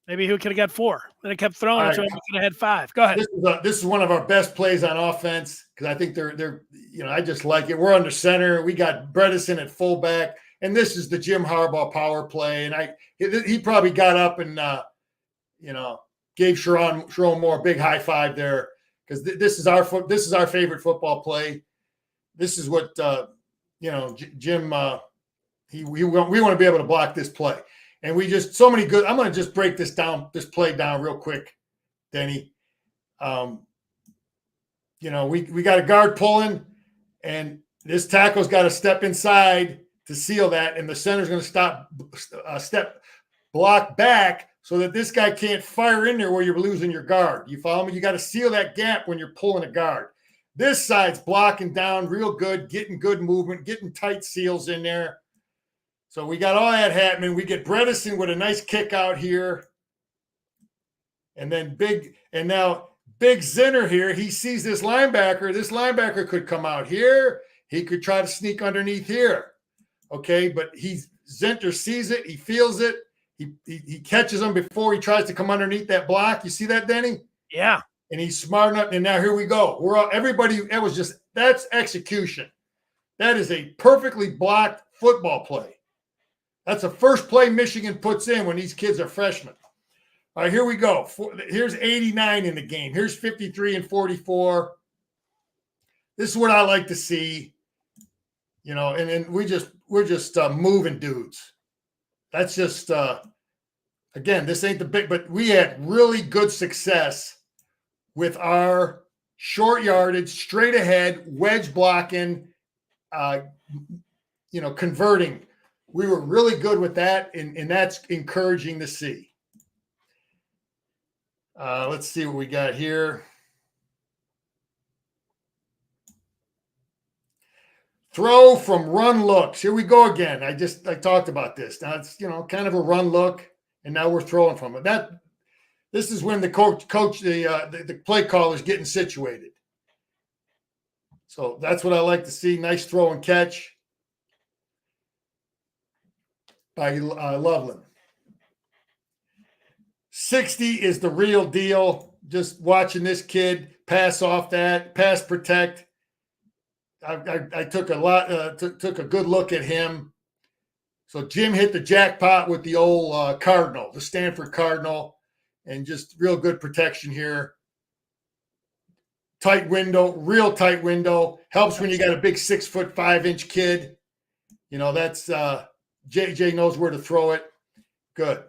Maybe he could have got 4. Then he kept throwing All it to right. him. He could have had 5. Go ahead. This is one of our best plays on offense because I think they're I just like it. We're under center. We got Bredesen at fullback, and this is the Jim Harbaugh power play. And he probably got up and gave Sharon Moore a big high five there because this is our favorite football play. This is what Jim we want to be able to block this play. And we just so many good. I'm going to just break this play down real quick, Denny. We got a guard pulling, and this tackle's got to step inside to seal that, and the center's going to step block back so that this guy can't fire in there where you're losing your guard. You follow me? You got to seal that gap when you're pulling a guard. This side's blocking down real good, getting good movement, getting tight seals in there. So we got all that happening. We get Bredesen with a nice kick out here. And then Big Zinner here, he sees this linebacker. This linebacker could come out here. He could try to sneak underneath here. Okay, but Zinter sees it. He feels it. He catches him before he tries to come underneath that block. You see that, Denny? Yeah. And he's smart enough. And now here we go. That's execution. That is a perfectly blocked football play. That's the first play Michigan puts in when these kids are freshmen. All right, here we go. Here's 89 in the game. Here's 53 and 44. This is what I like to see, and we're just moving dudes. That's just, again, this ain't the big, but we had really good success with our short yardage, straight ahead, wedge blocking, converting. We were really good with that, and that's encouraging to see. Let's see what we got here. Throw from run looks. Here we go again. I talked about this. Now it's kind of a run look, and now we're throwing from it. This is when the coach the play caller is getting situated. So that's what I like to see. Nice throw and catch by Loveland. 60 is the real deal. Just watching this kid pass protect. I took took a good look at him. So Jim hit the jackpot with the old Cardinal, the Stanford Cardinal, and just real good protection here. Tight window, real tight window. Helps when you got a big 6'5" kid. That's JJ knows where to throw it. Good.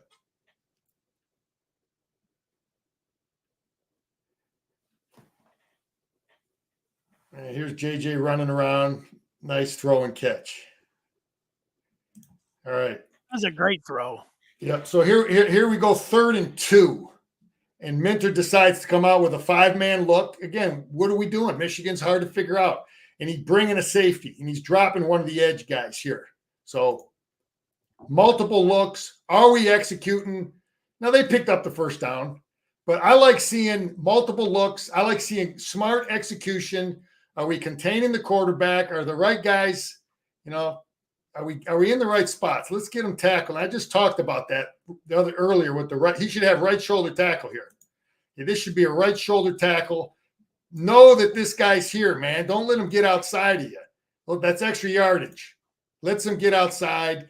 And here's JJ running around. Nice throw and catch. All right. That's a great throw. Yep. So here we go, 3rd and 2. And Minter decides to come out with a 5-man look. Again, what are we doing? Michigan's hard to figure out. And he's bringing a safety, and he's dropping one of the edge guys here. So multiple looks. Are we executing? Now, they picked up the first down, but I like seeing multiple looks. I like seeing smart execution. Are we containing the quarterback? Are the right guys, are we in the right spots? Let's get him tackled. I just talked about that earlier with the right. He should have right shoulder tackle here. Yeah, this should be a right shoulder tackle. Know that this guy's here, man. Don't let him get outside of you. Well, that's extra yardage. Let him get outside.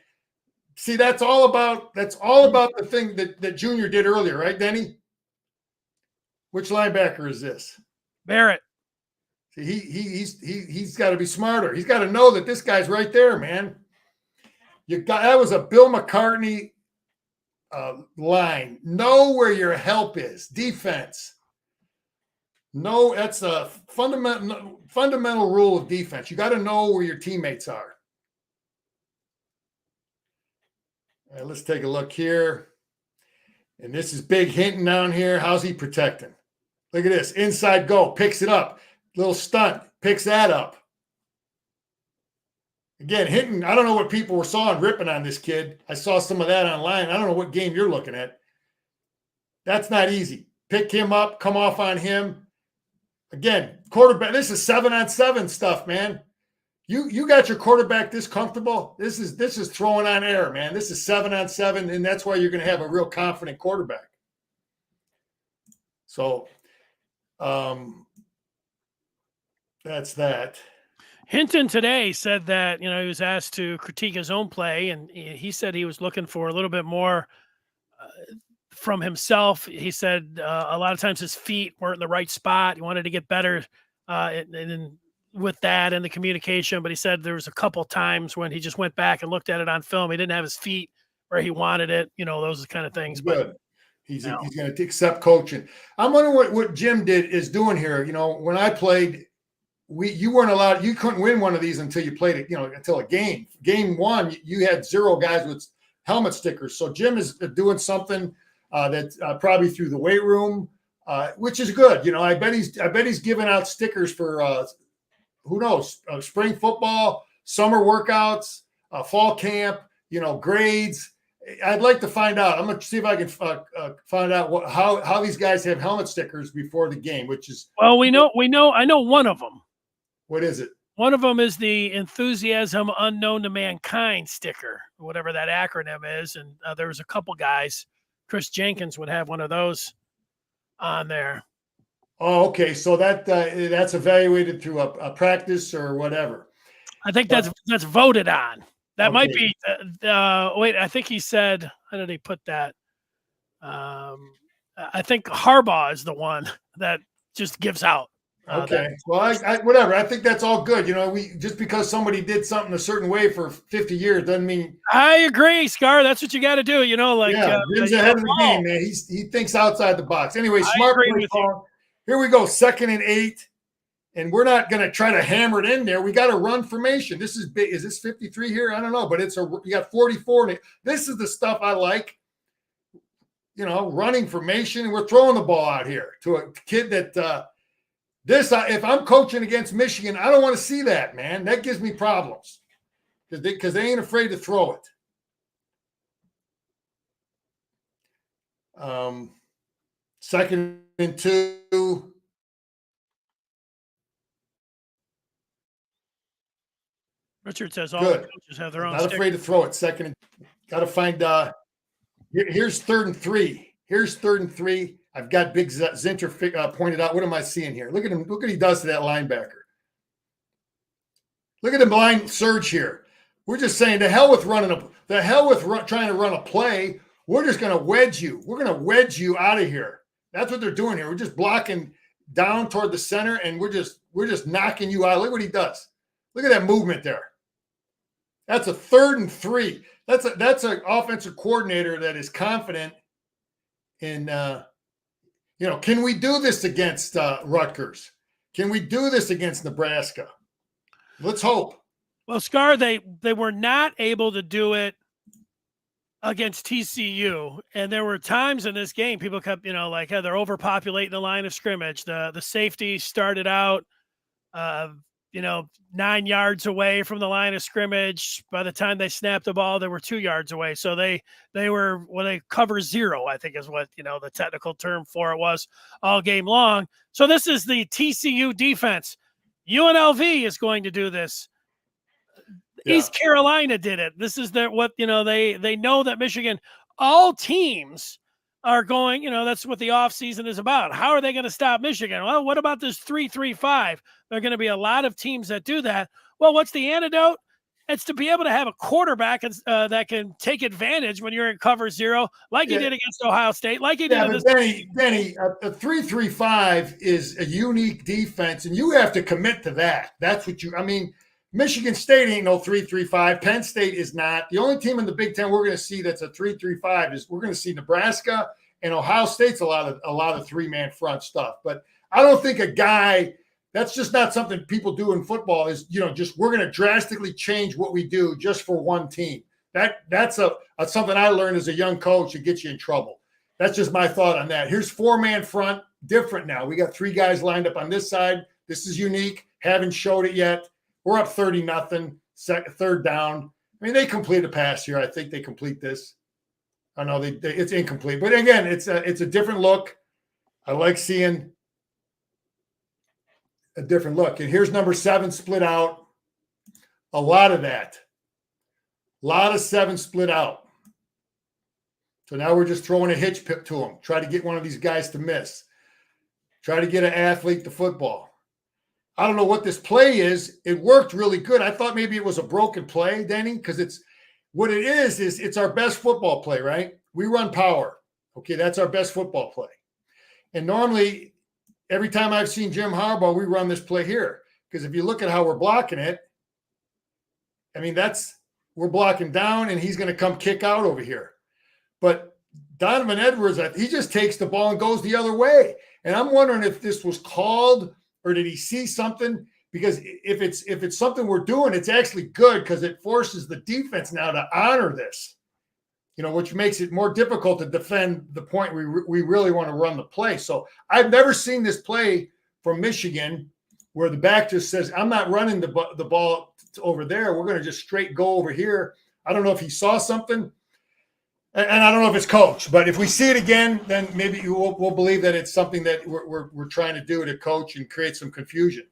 See, that's all about the thing that Junior did earlier, right, Denny? Which linebacker is this? Barrett. See, he's got to be smarter. He's got to know that this guy's right there, man. That was a Bill McCartney line. Know where your help is. Defense. No, that's a fundamental rule of defense. You got to know where your teammates are. All right, let's take a look here. And this is Big Hinton down here. How's he protecting? Look at this. Inside go. Picks it up. Little stunt. Picks that up. Again, Hinton, I don't know what people saw and ripping on this kid. I saw some of that online. I don't know what game you're looking at. That's not easy. Pick him up. Come off on him. Again, quarterback. This is 7-on-7 stuff, man. You got your quarterback this comfortable. This is throwing on air, man. This is 7-on-7, and that's why you're going to have a real confident quarterback. So that's that. Hinton today said that, he was asked to critique his own play, and he said he was looking for a little bit more from himself. He said a lot of times his feet weren't in the right spot. He wanted to get better with that and the communication, but he said there was a couple times when he just went back and looked at it on film. He didn't have his feet where he wanted it, those kind of things. Good. But he's going to accept coaching. I'm wondering what Jim is doing here. When I played, you weren't allowed, you couldn't win one of these until you played it, until a game. Game one, you had 0 guys with helmet stickers. So Jim is doing something that's probably through the weight room, which is good. I bet he's giving out stickers for who knows, spring football, summer workouts, fall camp, grades. I'd like to find out. I'm going to see if I can find out how these guys have helmet stickers before the game, which is. Well, I know one of them. What is it? One of them is the enthusiasm unknown to mankind sticker, whatever that acronym is. And there was a couple guys. Chris Jenkins would have one of those on there. Oh, okay. So that's evaluated through a practice or whatever. I think that's voted on. That might be. Wait, I think he said. How did he put that? I think Harbaugh is the one that just gives out. Okay. Well, whatever. I think that's all good. We just because somebody did something a certain way for 50 years doesn't mean. I agree, Scar. That's what you got to do. Jim's ahead of the game, man. He thinks outside the box. Anyway, smart play call. Here we go, 2nd and 8, and we're not going to try to hammer it in there. We got to run formation. This is big. Is this 53 here? I don't know, but you got 44. This is the stuff I like. Running formation. We're throwing the ball out here to a kid that. If I'm coaching against Michigan, I don't want to see that, man. That gives me problems because they ain't afraid to throw it. 2nd and 2. Richard says all the coaches have their own. Not afraid to throw it. 2nd and got to find. Here's 3rd and 3. Here's 3rd and 3. I've got Big Zinter pointed out. What am I seeing here? Look at him. Look what he does to that linebacker. Look at the blind surge here. We're just saying the hell with trying to run a play. We're just going to wedge you. We're going to wedge you out of here. That's what they're doing here. We're just blocking down toward the center, and we're just knocking you out. Look what he does. Look at that movement there. That's a 3rd and 3. That's an offensive coordinator that is confident in. Can we do this against Rutgers? Can we do this against Nebraska? Let's hope. Well, Scar, they were not able to do it against TCU, and there were times in this game people kept, they're overpopulating the line of scrimmage. The safety started out, 9 yards away from the line of scrimmage. By the time they snapped the ball, they were 2 yards away. So they cover 0, I think is what, the technical term for it was all game long. So this is the TCU defense. UNLV is going to do this. Yeah. E.Carolina did it. This is they know that Michigan, all teams are going, that's what the offseason is about. How are they going to stop Michigan? Well, what about this 3-3-5? There are going to be a lot of teams that do that. Well, what's the antidote? It's to be able to have a quarterback that can take advantage when you're in cover 0, like you did against Ohio State, like you did in this. Benny, a 3-3-5 is a unique defense, and you have to commit to that. That's what Michigan State ain't no 3-3-5. Penn State is not. The only team in the Big Ten we're going to see that's a 3-3-5 is we're going to see Nebraska, and Ohio State's a lot of 3-man front stuff. But I don't think a guy – that's just not something people do in football is, just we're going to drastically change what we do just for one team. That's something I learned as a young coach that gets you in trouble. That's just my thought on that. Here's 4-man front, different now. We got 3 guys lined up on this side. This is unique. Haven't showed it yet. We're up 30-0, 3rd down. They complete a pass here. I think they complete this. I know it's incomplete. But again, it's a different look. I like seeing a different look. And here's number 7 split out. A lot of that. A lot of 7 split out. So now we're just throwing a hitch to them. Try to get one of these guys to miss. Try to get an athlete to football. I don't know what this play is. It worked really good. I thought maybe it was a broken play, Denny, because it's what it is it's our best football play, right? We run power. Okay, that's our best football play. And normally, every time I've seen Jim Harbaugh, we run this play here. Because if you look at how we're blocking it, I mean, we're blocking down, and he's going to come kick out over here. But Donovan Edwards, he just takes the ball and goes the other way. And I'm wondering if this was called, or did he see something? Because if it's something we're doing, it's actually good because it forces the defense now to honor this, which makes it more difficult to defend the point we really want to run the play. So I've never seen this play from Michigan where the back just says, I'm not running the ball over there. We're going to just straight go over here. I don't know if he saw something. And I don't know if it's coach, but if we see it again, then maybe we'll believe that it's something that we're trying to do to coach and create some confusion.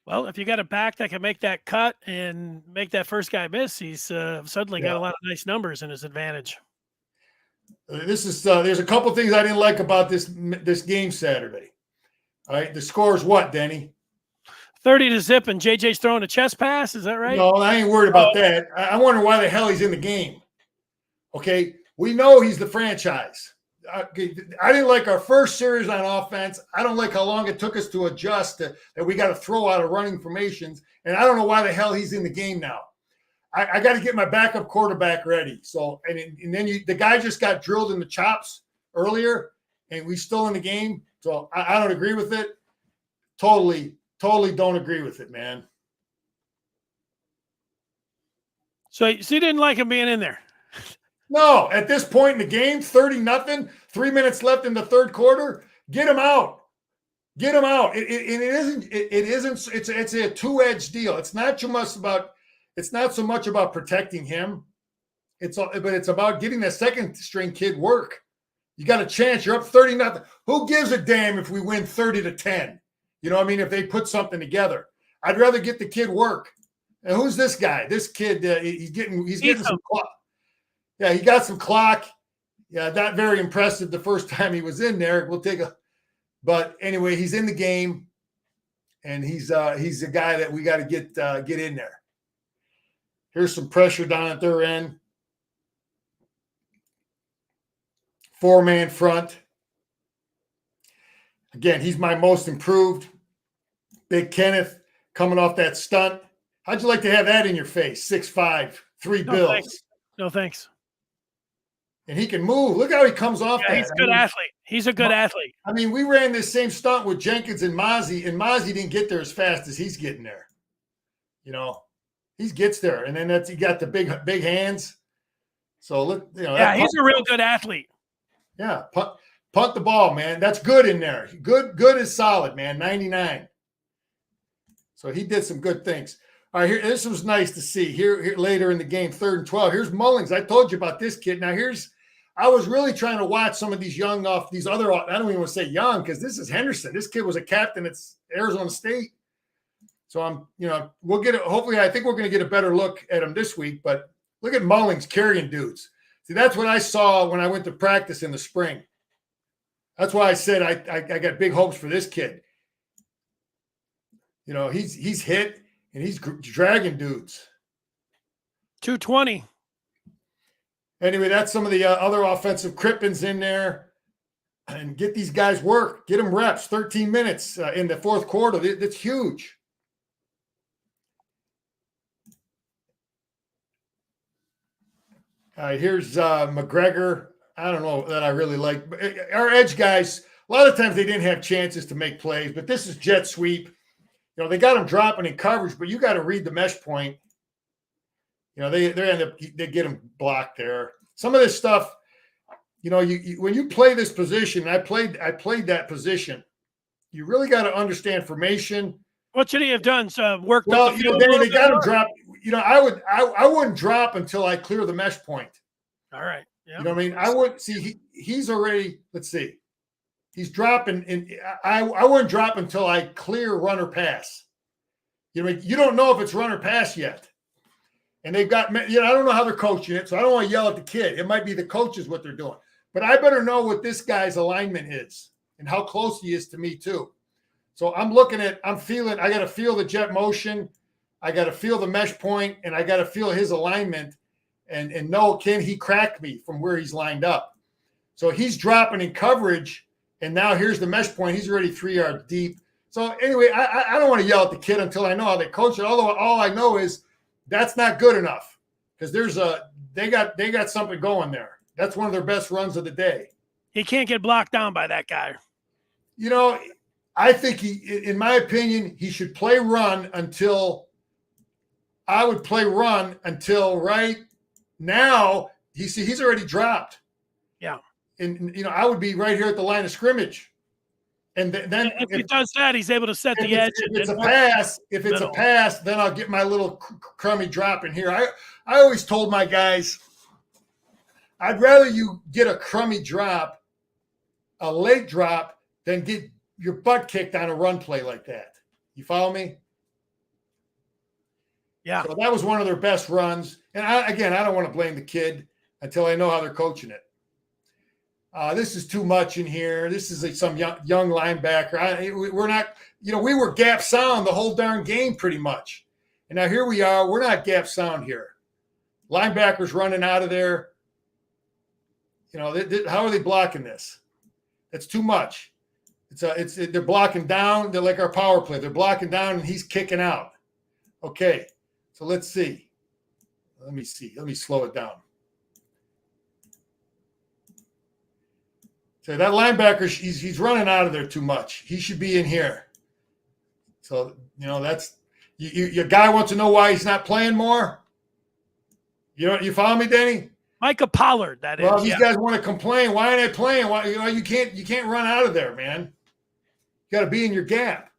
Well, if you got a back that can make that cut and make that first guy miss, he's suddenly got a lot of nice numbers in his advantage. This is there's a couple things I didn't like about this game Saturday. All right, the score is what, Denny? 30-0, and JJ's throwing a chest pass. Is that right? No, I ain't worried about that. I wonder why the hell he's in the game. Okay, we know he's the franchise. I didn't like our first series on offense. I don't like how long it took us to adjust that we got to throw out of running formations. And I don't know why the hell he's in the game now. I got to get my backup quarterback ready. So, and then the guy just got drilled in the chops earlier, and we still in the game. So I don't agree with it. Totally don't agree with it, man. So you didn't like him being in there? No, at this point in the game, 30-0, 3 minutes left in the third quarter. Get him out. Get him out. It's a two-edged deal. It's not so much about protecting him. But it's about getting that second string kid work. You got a chance. You're up 30-0. Who gives a damn if we win 30-10? You know what I mean? If they put something together, I'd rather get the kid work. And who's this guy? This kid, he's getting some clock. Yeah, he got some clock. Yeah, not very impressive the first time he was in there. But anyway, he's in the game, and he's a guy that we got to get in there. Here's some pressure down at their end. 4-man front. Again, he's my most improved. Big Kenneth coming off that stunt. How'd you like to have that in your face? 6'5", 3 bills. Thanks. No, thanks. And he can move. Look how he comes off that. He's a good athlete. He's a good athlete. I mean, we ran this same stunt with Jenkins and Mozzie didn't get there as fast as he's getting there. He gets there, and then he got the big hands. So look, yeah, he's a real good athlete. Yeah, punt the ball, man. That's good in there. Good is solid, man. 99. So he did some good things. All right, this was nice to see. Here later in the game, 3rd and 12. Here's Mullings. I told you about this kid. Now I was really trying to watch some of these young I don't even want to say young because this is Henderson. This kid was a captain at Arizona State. So we'll get it. Hopefully, I think we're going to get a better look at him this week. But look at Mullings carrying dudes. See, that's what I saw when I went to practice in the spring. That's why I said I got big hopes for this kid. He's hit and he's dragging dudes. 220. Anyway, that's some of the other offensive Crippins in there. And get these guys work. Get them reps. 13 minutes in the fourth quarter. That's huge. Here's McGregor. I don't know that I really like. Our edge guys, a lot of times they didn't have chances to make plays, but this is jet sweep. They got them dropping in coverage, but you got to read the mesh point. They get them blocked there. Some of this stuff, when you play this position, I played that position. You really got to understand formation. What should he have done? Worked. Well, they got him drop. I wouldn't drop until I clear the mesh point. All right. Yeah. You know what I mean? I would see he's already. Let's see. He's dropping, and I wouldn't drop until I clear run or pass. You don't know if it's run or pass yet. And they've got, I don't know how they're coaching it, so I don't want to yell at the kid. It might be the coaches what they're doing. but I better know what this guy's alignment is and how close he is to me too. So I'm feeling, I got to feel the jet motion. I got to feel the mesh point, and I got to feel his alignment and know, can he crack me from where he's lined up? So he's dropping in coverage, and now here's the mesh point. He's already 3 yards deep. So anyway, I don't want to yell at the kid until I know how they coach it. Although all I know is that's not good enough because they got something going there. That's one of their best runs of the day. He can't get blocked down by that guy. You know, I think in my opinion, he should play run until right now. He's already dropped. Yeah. And, I would be right here at the line of scrimmage. And then if he does that, he's able to set the edge. If it's a pass, then I'll get my little crummy drop in here. I always told my guys, I'd rather you get a crummy drop, a late drop, than get your butt kicked on a run play like that. You follow me? Yeah. So that was one of their best runs. And I don't want to blame the kid until I know how they're coaching it. This is too much in here. This is some young linebacker. We're not, we were gap sound the whole darn game pretty much. And now here we are. We're not gap sound here. Linebackers running out of there. How are they blocking this? That's too much. They're blocking down. They're like our power play. They're blocking down, and he's kicking out. Okay, so let's see. Let me see. Let me slow it down. So that linebacker, he's running out of there too much. He should be in here. So, that's your guy wants to know why he's not playing more. You follow me, Denny? Micah Pollard, that is. Well, these guys want to complain. Why aren't they playing? Why you can't run out of there, man. You got to be in your gap.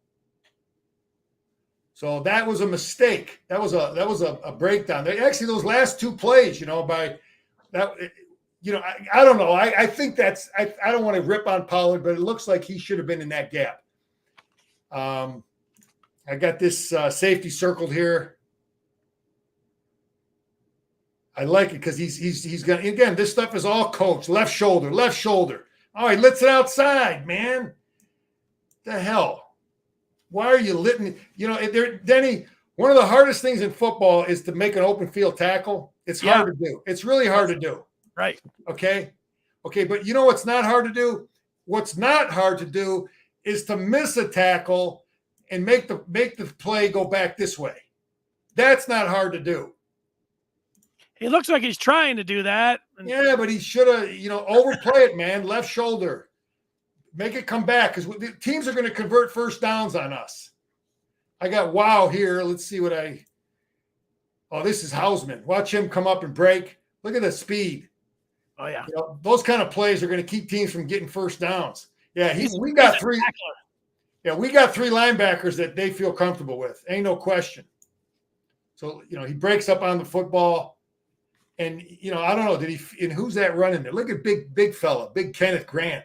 So that was a mistake. That was a breakdown. Actually, those last 2 plays, by that. I don't know. I think I don't want to rip on Pollard, but it looks like he should have been in that gap. I got this safety circled here. I like it because he's going to, again, this stuff is all coached. Left shoulder. All right, let's it outside, man. The hell? Why are you letting, Denny, one of the hardest things in football is to make an open field tackle. It's hard to do. It's really hard to do. Right. Okay. But you know what's not hard to do? What's not hard to do is to miss a tackle and make the play go back this way. That's not hard to do. He looks like he's trying to do that. Yeah, but he should have, overplay it, man. Left shoulder. Make it come back because the teams are going to convert first downs on us. I got Wow here. Let's see this is Hausman. Watch him come up and break. Look at the speed. Oh, yeah. Those kind of plays are going to keep teams from getting first downs. Yeah, we got 3. Yeah, we got 3 linebackers that they feel comfortable with. Ain't no question. So, he breaks up on the football. And, I don't know, and who's that running there? Look at big fella, big Kenneth Grant.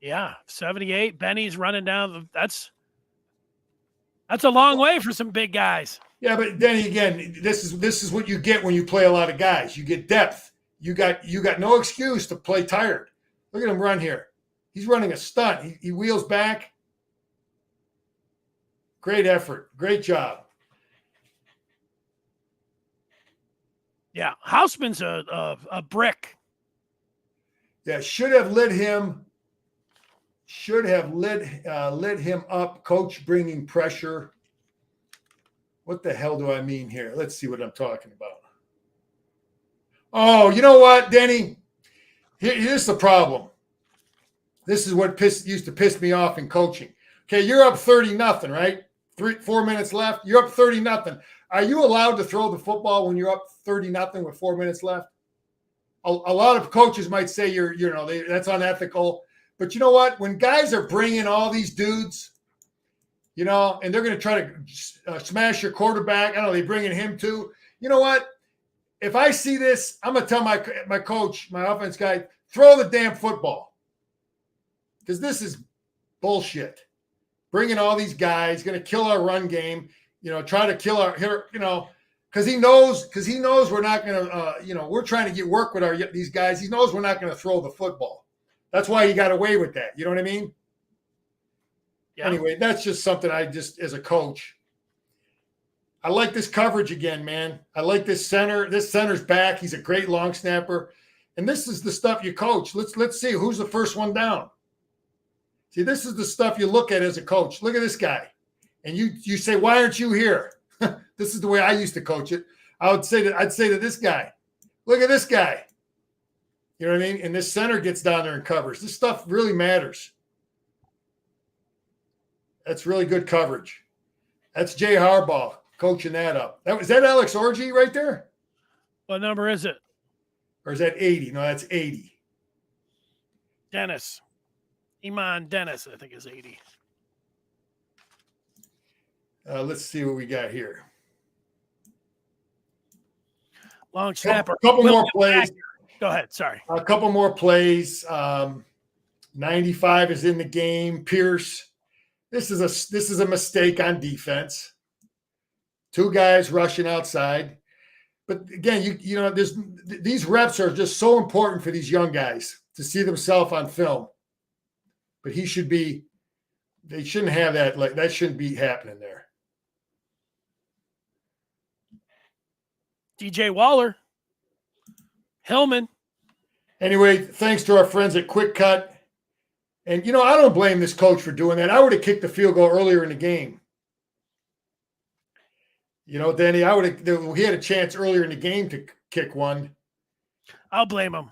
Yeah, 78. Benny's running down. That's a long way for some big guys. Yeah, but then again, this is what you get when you play a lot of guys. You get depth. You got no excuse to play tired. Look at him run here. He's running a stunt. He wheels back. Great effort. Great job. Yeah, Hausman's a brick. Yeah, should have lit him up. Coach bringing pressure. What the hell do I mean here? Let's see what I'm talking about. Oh, you know what, Denny? Here's the problem. This is what used to piss me off in coaching. Okay, you're up 30-0, right? 4 minutes left. You're up 30-0. Are you allowed to throw the football when you're up 30-0 with 4 minutes left? A lot of coaches might say that's unethical. But you know what? When guys are bringing all these dudes, and they're going to try to smash your quarterback. I don't know, they bringing him too. You know what? If I see this, I'm going to tell my coach, my offense guy, throw the damn football. Because this is bullshit. Bringing all these guys, going to kill our run game, try to kill our, because he knows we're not going to, we're trying to get work with these guys. He knows we're not going to throw the football. That's why he got away with that. You know what I mean? Yeah. Anyway, that's just something as a coach, I like this coverage again, man. I like this center. This center's back. He's a great long snapper. And this is the stuff you coach. Let's see who's the first one down. See, this is the stuff you look at as a coach. Look at this guy. And you say, why aren't you here? This is the way I used to coach it. I'd say to this guy, look at this guy. You know what I mean? And this center gets down there and covers. This stuff really matters. That's really good coverage. That's Jay Harbaugh coaching that up. Is that Alex Orji right there? What number is it? Or is that 80? No, that's 80. Dennis. Iman Dennis, I think, is 80. Let's see what we got here. Long snapper. A couple more plays. Go ahead. Sorry. A couple more plays. 95 is in the game. Pierce. This is a mistake on defense. Two guys rushing outside. But again, these reps are just so important for these young guys to see themselves on film. But they shouldn't have that. Like, that shouldn't be happening there. DJ Waller. Hillman. Anyway, thanks to our friends at Quick Cut. And, I don't blame this coach for doing that. I would have kicked the field goal earlier in the game. Danny, he had a chance earlier in the game to kick one. I'll blame him.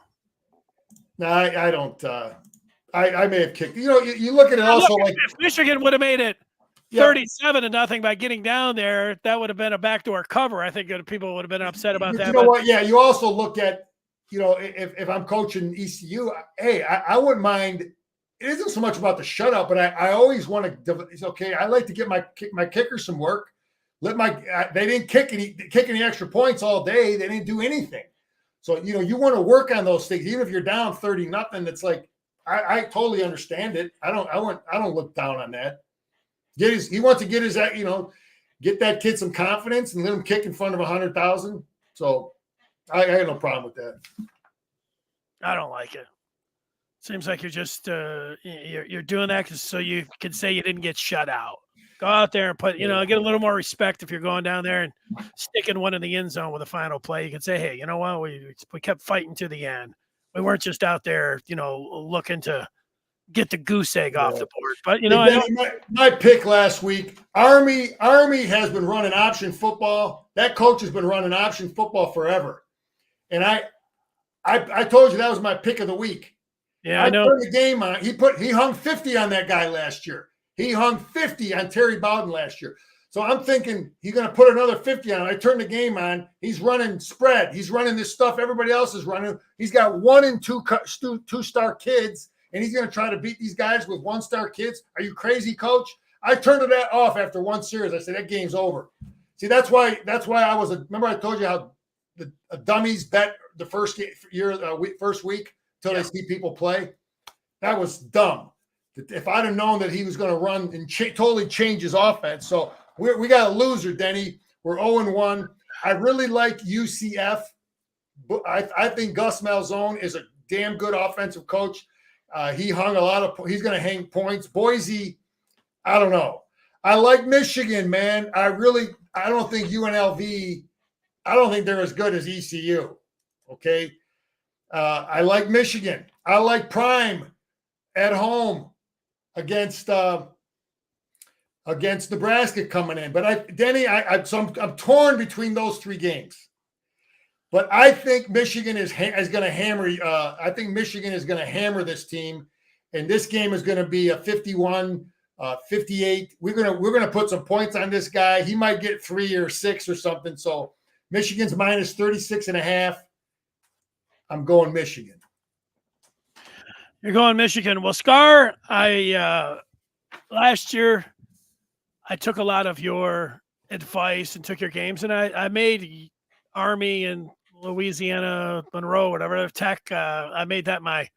No, I don't. I may have kicked. You look at it also like if Michigan would have made it 37-0 by getting down there, that would have been a backdoor cover. I think people would have been upset about that. You know what? Yeah, you also look at, if I'm coaching ECU, hey, I wouldn't mind. It isn't so much about the shutout, but I always want to. It's okay. I like to get my kicker some work. They didn't kick any extra points all day. They didn't do anything. So you want to work on those things, even if you're down 30-0. It's like I totally understand it. I don't look down on that. He wants to get get that kid some confidence and let him kick in front of 100,000. So I got no problem with that. I don't like it. Seems like you're just you're doing that so you can say you didn't get shut out. Go out there and get a little more respect if you're going down there and sticking one in the end zone with a final play. You can say, hey, you know what? We kept fighting to the end. We weren't just out there, looking to get the goose egg off the board. But my pick last week, Army has been running option football. That coach has been running option football forever, and I told you that was my pick of the week. Yeah, I know. Turned the game on. He hung 50 on that guy last year. He hung 50 on Terry Bowden last year. So I'm thinking he's going to put another 50 on. I turn the game on. He's running spread. He's running this stuff everybody else is running. He's got 1 and 2 two-star kids, and he's going to try to beat these guys with 1-star kids. Are you crazy, coach? I turned that off after one series. I said, that game's over. See, that's why remember I told you how the dummies bet the first week until they see people play? That was dumb. If I'd have known that he was going to run and totally change his offense. So we got a loser, Denny. We're 0-1. I really like UCF. I think Gus Malzone is a damn good offensive coach. He hung he's going to hang points. Boise, I don't know. I like Michigan, man. I don't think UNLV, I don't think they're as good as ECU. Okay. I like Michigan. I like Prime at home against Nebraska coming in. But I'm torn between those 3 games. But I think Michigan is going to hammer. I think Michigan is going to hammer this team, and this game is going to be a 51, 58. We're going to put some points on this guy. He might get 3 or 6 or something. So Michigan's minus 36.5. I'm going Michigan. You're going Michigan. Well, Scar, last year I took a lot of your advice and took your games, and I made Army and Louisiana, Monroe, whatever, Tech. I made that my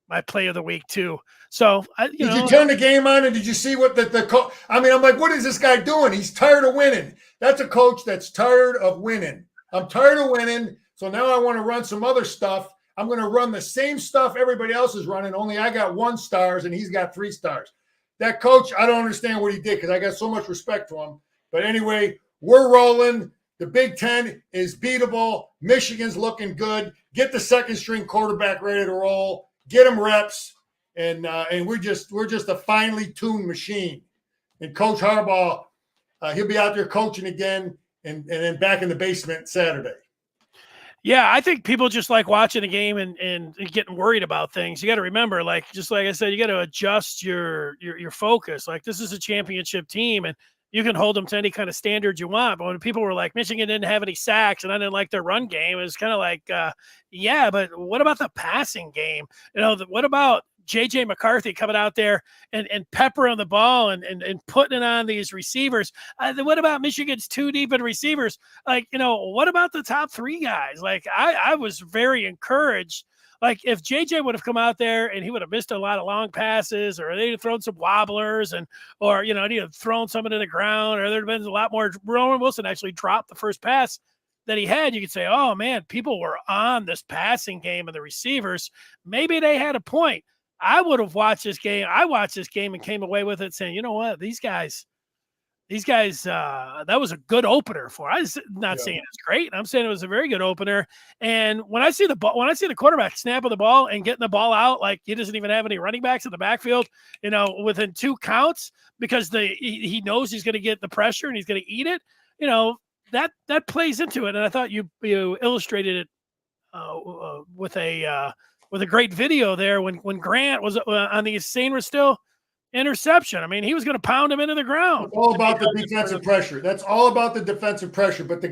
my play of the week too. So did you turn the game on and did you see what the coach? I mean, I'm like, what is this guy doing? He's tired of winning. That's a coach that's tired of winning. I'm tired of winning, so now I want to run some other stuff. I'm going to run the same stuff everybody else is running, only I got 1 star and he's got 3 stars. That coach, I don't understand what he did because I got so much respect for him. But anyway, we're rolling. The Big Ten is beatable. Michigan's looking good. Get the second string quarterback ready to roll. Get him reps, and we're just a finely tuned machine. And Coach Harbaugh, he'll be out there coaching again, and then back in the basement Saturday. Yeah, I think people just like watching a game and getting worried about things. You got to remember, just like I said, you got to adjust your focus. Like, this is a championship team, and you can hold them to any kind of standard you want. But when people were like, Michigan didn't have any sacks and I didn't like their run game, it was kind of like, yeah, but what about the passing game? What about J.J. McCarthy coming out there and peppering the ball and putting it on these receivers? What about Michigan's 2 deep in receivers? What about the top 3 guys? I was very encouraged. Like, if JJ would have come out there and he would have missed a lot of long passes, or they'd have thrown some wobblers, or he'd have thrown something to the ground, or there'd have been a lot more. Roman Wilson actually dropped the first pass that he had. You could say, oh man, people were on this passing game and the receivers. Maybe they had a point. I would have watched this game. I watched this game and came away with it saying, you know what, these guys, that was a good opener for. I'm not saying it's great. I'm saying it was a very good opener. And when I see the quarterback snapping the ball and getting the ball out, like he doesn't even have any running backs in the backfield, within 2 counts, because he knows he's going to get the pressure and he's going to eat it. That plays into it. And I thought you illustrated it with a great video there when Grant was on the St. Restill interception. I mean, he was going to pound him into the ground. It's all about the defensive pressure. That's all about the defensive pressure. But the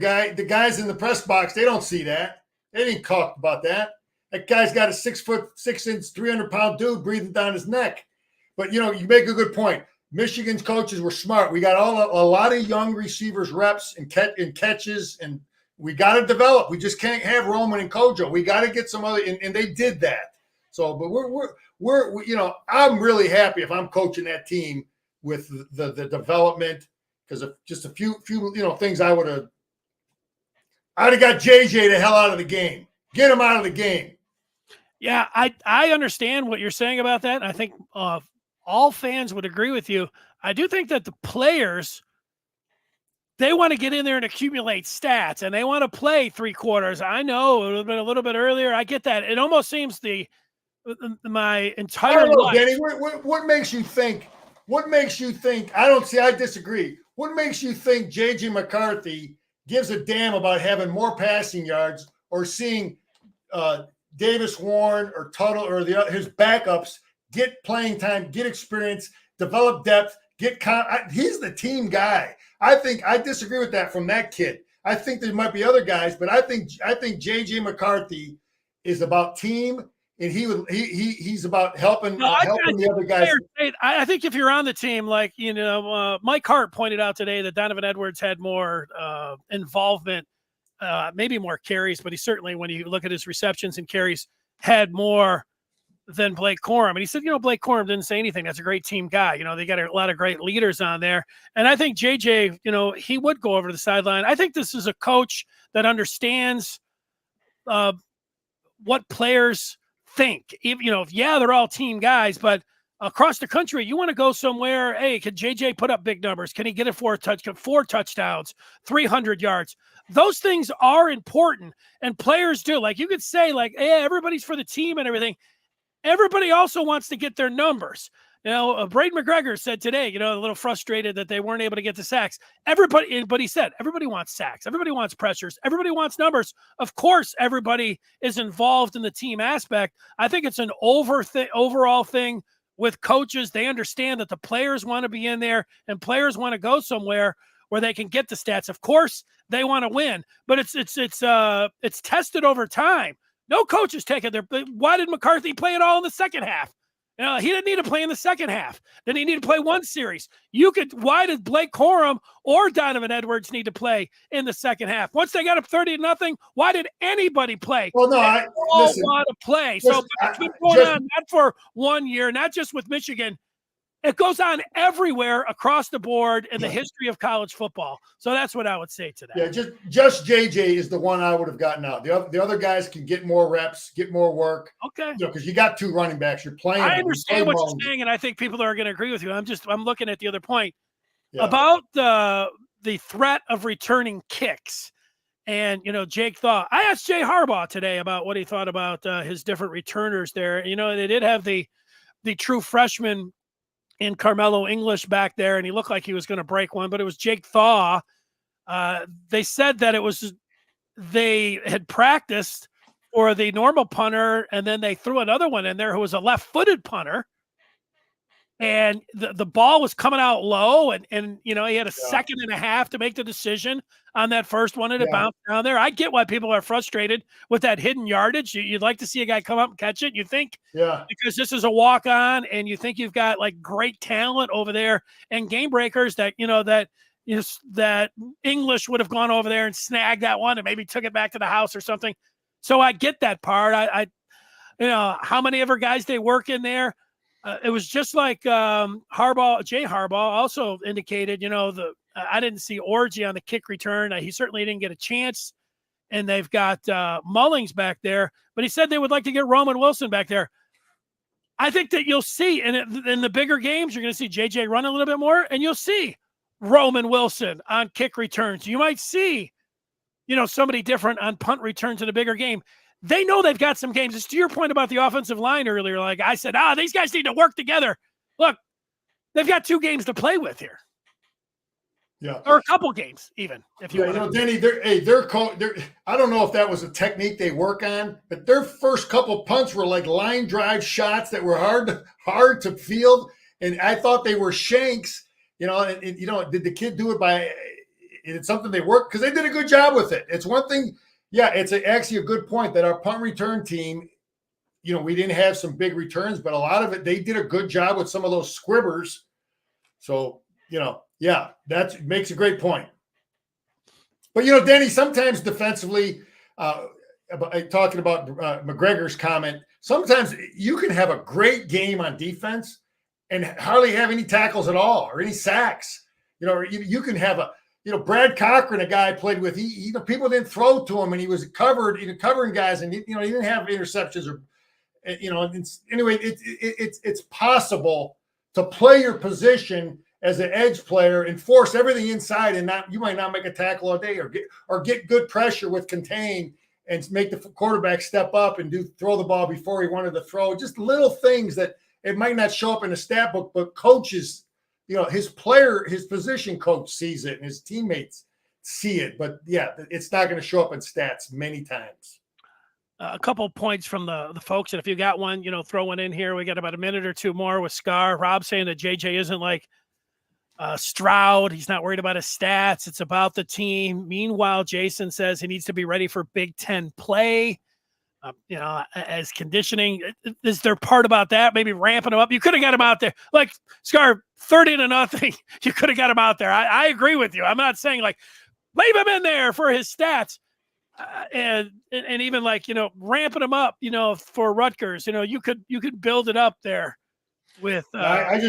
guys in the press box, they don't see that. They didn't talk about that. That guy's got a 6'6", 300-pound dude breathing down his neck. But you make a good point. Michigan's coaches were smart. We got a lot of young receivers reps and catches, and we got to develop. We just can't have Roman and Kojo. We got to get some other, and they did that. So, but we're I'm really happy if I'm coaching that team with the development, because of just a few things I'd have got JJ the hell out of the game. Get him out of the game. Yeah, I understand what you're saying about that. And I think all fans would agree with you. I do think that the players, they want to get in there and accumulate stats, and they want to play 3 quarters. I know it would have been a little bit earlier. I get that. It almost seems my entire life. Danny, what makes you think? What makes you think? I disagree. What makes you think J.J. McCarthy gives a damn about having more passing yards, or seeing Davis Warren or Tuttle or his backups get playing time, get experience, develop depth, he's the team guy. I disagree with that from that kid. I think there might be other guys, but I think J.J. McCarthy is about team. And he's about helping the other guys. I think if you're on the team, Mike Hart pointed out today that Donovan Edwards had more involvement, maybe more carries, but he certainly, when you look at his receptions and carries, had more than Blake Corum. And he said, Blake Corum didn't say anything. That's a great team guy. They got a lot of great leaders on there. And I think JJ, he would go over to the sideline. I think this is a coach that understands what players think. They're all team guys, but across the country, you want to go somewhere. Hey, can JJ put up big numbers? Can he get 4 touchdowns, 300 yards? Those things are important, and players do. Like, you could say, hey, everybody's for the team and everything. Everybody also wants to get their numbers. Braden McGregor said today, a little frustrated that they weren't able to get the sacks. But he said, everybody wants sacks. Everybody wants pressures. Everybody wants numbers. Of course, everybody is involved in the team aspect. I think it's an overall thing with coaches. They understand that the players want to be in there, and players want to go somewhere where they can get the stats. Of course, they want to win, but it's tested over time. No coach is taking their. Why did McCarthy play it all in the second half? He didn't need to play in the second half. Then he needed to play one series. Why did Blake Corum or Donovan Edwards need to play in the second half? Once they got up 30-0, why did anybody play? Well, no, they all want to play. So it's been going on not for 1 year, not just with Michigan. It goes on everywhere across the board in the history of college football. So that's what I would say to that. Yeah, just JJ is the one I would have gotten out. The other guys can get more reps, get more work. Okay. Because you got 2 running backs. You're playing. I understand what you're saying, and I think people are going to agree with you. I'm looking at the other point about the threat of returning kicks. And, Jake Thaw. I asked Jay Harbaugh today about what he thought about his different returners there. They did have the true freshman in Carmelo English back there, and he looked like he was going to break one, but it was Jake Thaw. They said that they had practiced for the normal punter, and then they threw another one in there who was a left-footed punter, and the ball was coming out low, and he had a second and a half to make the decision on that first one, and it bounced down there. I get why people are frustrated with that hidden yardage. You'd like to see a guy come up and catch it. You think, because this is a walk-on, and you think you've got like great talent over there and game breakers that that English would have gone over there and snagged that one and maybe took it back to the house or something. So I get that part. I how many other guys they work in there. It was just like Jay Harbaugh also indicated, I didn't see Orgy on the kick return. He certainly didn't get a chance. And they've got Mullings back there. But he said they would like to get Roman Wilson back there. I think that you'll see in the bigger games, you're going to see JJ run a little bit more. And you'll see Roman Wilson on kick returns. You might see, somebody different on punt returns in a bigger game. They know they've got some games. It's to your point about the offensive line earlier. Like I said, these guys need to work together. Look, they've got 2 games to play with here. Yeah. Or a couple games, even, if you want. Denny, I don't know if that was a technique they work on, but their first couple punts were like line drive shots that were hard to field. And I thought they were shanks, did the kid do it by – it's something they worked – because they did a good job with it. It's one thing – yeah, it's actually a good point that our punt return team, we didn't have some big returns, but a lot of it, they did a good job with some of those squibbers. So, that makes a great point. But, Denny, sometimes defensively, talking about McGregor's comment, sometimes you can have a great game on defense and hardly have any tackles at all or any sacks. You can have Brad Cochran, a guy I played with, people didn't throw to him and he was covering guys and, he didn't have interceptions anyway, it's possible to play your position as an edge player and force everything inside and you might not make a tackle all day or get good pressure with contain and make the quarterback step up and throw the ball before he wanted to throw. Just little things that it might not show up in a stat book, but coaches, his position coach sees it and his teammates see it. But, it's not going to show up in stats many times. A couple points from the folks. And if you got one, throw one in here. We got about a minute or 2 more with Scar. Rob saying that JJ isn't like Stroud. He's not worried about his stats. It's about the team. Meanwhile, Jason says he needs to be ready for Big Ten play. As conditioning, is there part about that? Maybe ramping him up. You could have got him out there like Scar 30-0. You could have got him out there. I agree with you. I'm not saying like leave him in there for his stats and even like, ramping him up, for Rutgers, you could build it up there with, I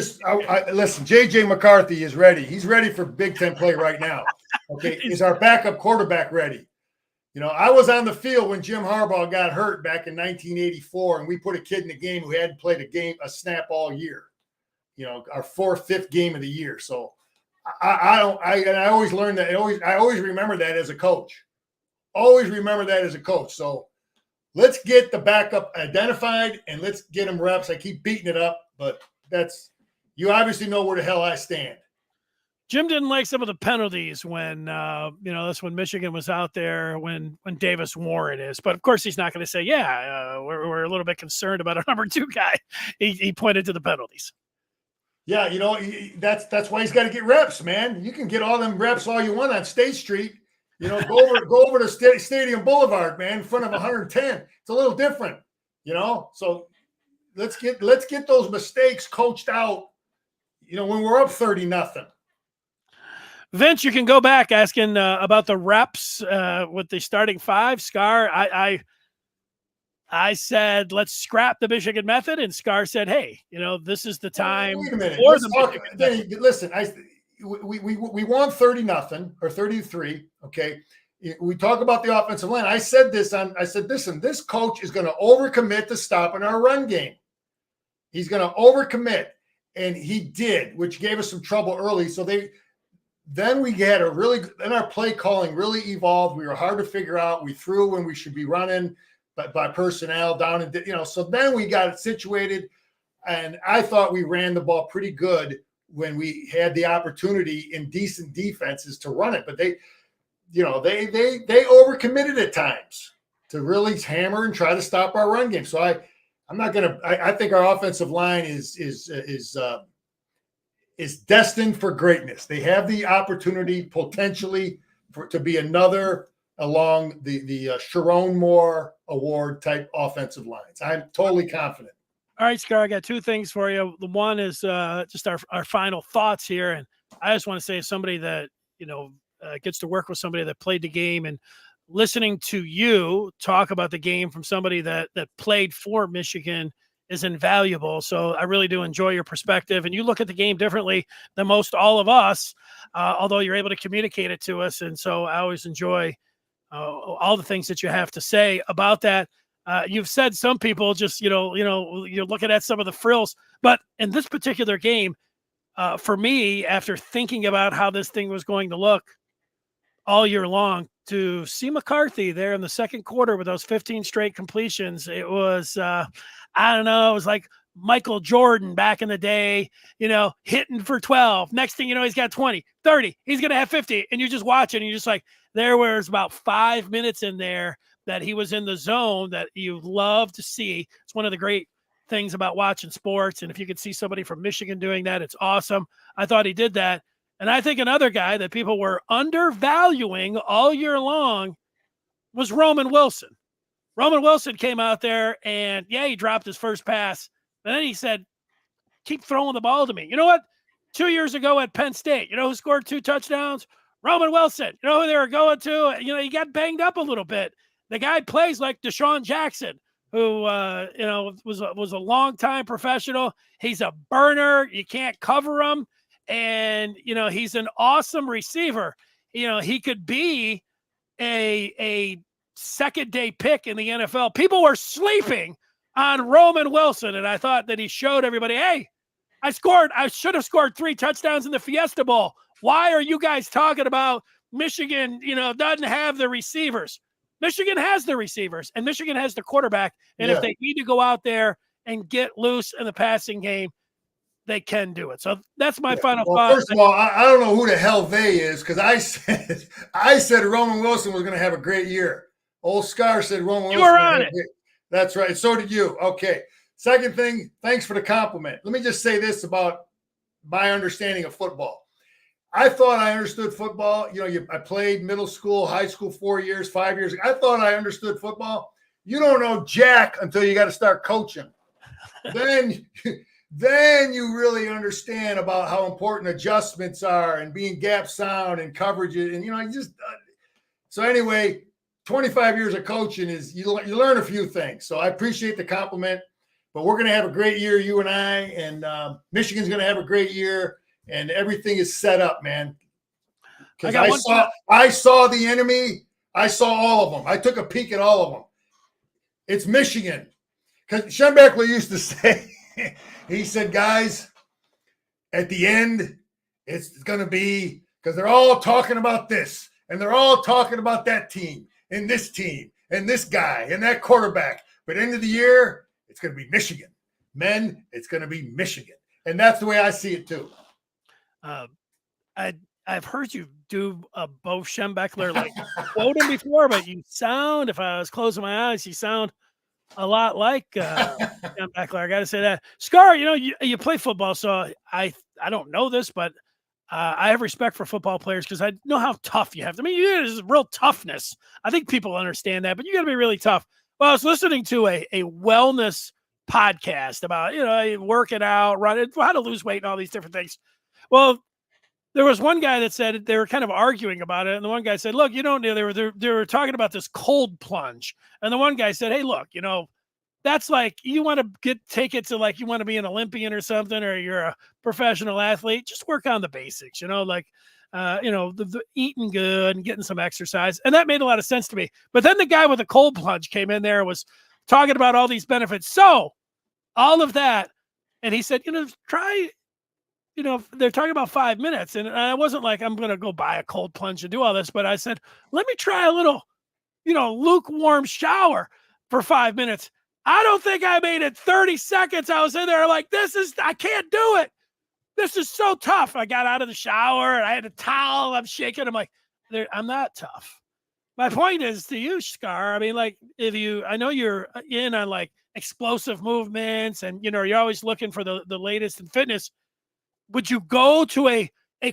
listen, JJ McCarthy is ready. He's ready for Big Ten play right now. Okay. Is our backup quarterback ready? I was on the field when Jim Harbaugh got hurt back in 1984, and we put a kid in the game who hadn't played a snap all year. Our 4th, 5th game of the year. So I always learned that. I always remember that as a coach. Always remember that as a coach. So let's get the backup identified and let's get him reps. I keep beating it up, but you obviously know where the hell I stand. Jim didn't like some of the penalties when, that's when Michigan was out there when Davis Warren is. But, of course, he's not going to say, we're a little bit concerned about our number 2 guy. He pointed to the penalties. Yeah, that's why he's got to get reps, man. You can get all them reps all you want on State Street. Go over to Stadium Boulevard, man, in front of 110. It's a little different, So let's get those mistakes coached out. When we're up 30-0. Vince, you can go back asking about the reps with the starting five. Scar, I said, let's scrap the Michigan method. And Scar said, hey, this is the time. Wait a minute. For the Michigan method. Listen, we won 30-0 or 30-3. Okay. We talk about the offensive line. I said, listen, this coach is going to overcommit to stopping our run game. He's going to overcommit. And he did, which gave us some trouble early. So then we had then our play calling really evolved. We were hard to figure out. We threw when we should be running by personnel down and, so then we got it situated. And I thought we ran the ball pretty good when we had the opportunity in decent defenses to run it. But they overcommitted at times to really hammer and try to stop our run game. So I think our offensive line is destined for greatness. They have the opportunity potentially to be another along the Sharon Moore Award type offensive lines. I'm totally confident. All right, Scar, I got two things for you. The one is just our final thoughts here. And I just want to say, as somebody that, gets to work with somebody that played the game, and listening to you talk about the game from somebody that played for Michigan is invaluable. So I really do enjoy your perspective, and you look at the game differently than most all of us, although you're able to communicate it to us. And so I always enjoy all the things that you have to say about that. You've said some people just, you're looking at some of the frills, but in this particular game, for me, after thinking about how this thing was going to look all year long, to see McCarthy there in the second quarter with those 15 straight completions, it was, I don't know, it was like Michael Jordan back in the day, hitting for 12. Next thing you know, he's got 20, 30, he's going to have 50. And you just watch it and you're just like, there was about 5 minutes in there that he was in the zone that you love to see. It's one of the great things about watching sports. And if you could see somebody from Michigan doing that, it's awesome. I thought he did that. And I think another guy that people were undervaluing all year long was Roman Wilson. Roman Wilson came out there and, he dropped his first pass. And then he said, keep throwing the ball to me. You know what? 2 years ago at Penn State, who scored 2 touchdowns? Roman Wilson. You know who they were going to? He got banged up a little bit. The guy plays like Deshaun Jackson, who, was a long-time professional. He's a burner. You can't cover him. And, he's an awesome receiver. He could be a second-day pick in the NFL. People were sleeping on Roman Wilson, and I thought that he showed everybody, hey, I should have scored 3 touchdowns in the Fiesta Bowl. Why are you guys talking about Michigan, doesn't have the receivers? Michigan has the receivers, and Michigan has the quarterback. And if they need to go out there and get loose in the passing game, they can do it. So that's my final thought. First of all, I don't know who the hell they is, because I said Roman Wilson was going to have a great year. Old Scar said Roman Wilson. You were on it. That's right. So did you. Okay. Second thing, thanks for the compliment. Let me just say this about my understanding of football. I thought I understood football. I played middle school, high school, 4 years, 5 years. I thought I understood football. You don't know jack until you got to start coaching. Then you really understand about how important adjustments are and being gap sound and coverage. And, so anyway, 25 years of coaching is you learn a few things. So I appreciate the compliment, but we're going to have a great year, you and and Michigan's going to have a great year, and everything is set up, man. Because I saw the enemy. I saw all of them. I took a peek at all of them. It's Michigan. Because Schembechler used to say, he said, guys, at the end, it's going to be, because they're all talking about this, and they're all talking about that team, and this guy, and that quarterback. But end of the year, it's going to be Michigan. Men, it's going to be Michigan. And that's the way I see it, too. I've heard you do both Schembechler, like quote him before, but you sound, if I was closing my eyes, you sound a lot like Schembechler. I got to say that. Scar, you play football, so I don't know this, but I have respect for football players because I know how tough you have to. I mean, there's real toughness. I think people understand that, but you got to be really tough. Well, I was listening to a wellness podcast about, working out, running, how to lose weight and all these different things. Well, there was one guy that said they were kind of arguing about it. And the one guy said, look, you don't know, they were talking about this cold plunge. And the one guy said, hey, look, that's like, you want to take it to like, you want to be an Olympian or something, or you're a professional athlete, just work on the basics, the eating good and getting some exercise. And that made a lot of sense to me. But then the guy with the cold plunge came in there and was talking about all these benefits. So all of that. And he said, try, they're talking about 5 minutes. And I wasn't like, I'm going to go buy a cold plunge and do all this. But I said, let me try a little, lukewarm shower for 5 minutes. I don't think I made it 30 seconds. I was in there like, I can't do it. This is so tough. I got out of the shower and I had a towel. I'm shaking. I'm like, I'm not tough. My point is to you, Scar. I mean, like, I know you're in on like explosive movements and, you're always looking for the latest in fitness. Would you go to a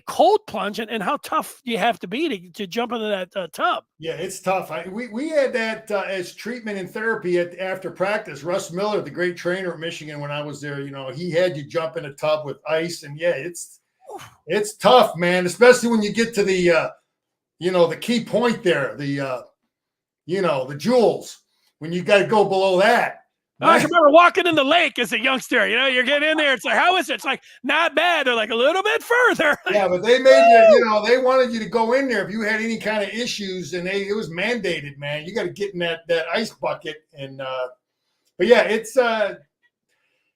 cold plunge and how tough do you have to be to jump into that tub? Yeah, it's tough. We had that as treatment and therapy after practice. Russ Miller, the great trainer at Michigan, when I was there, he had you jump in a tub with ice, and yeah, it's tough, man. Especially when you get to the the key point there, the joules. When you got to go below that. I remember walking in the lake as a youngster. You're getting in there. It's like, how is it? It's like, not bad. They're like a little bit further. Yeah, but they made you, they wanted you to go in there if you had any kind of issues, and it was mandated, man. You got to get in that ice bucket. And but yeah, it's Denny,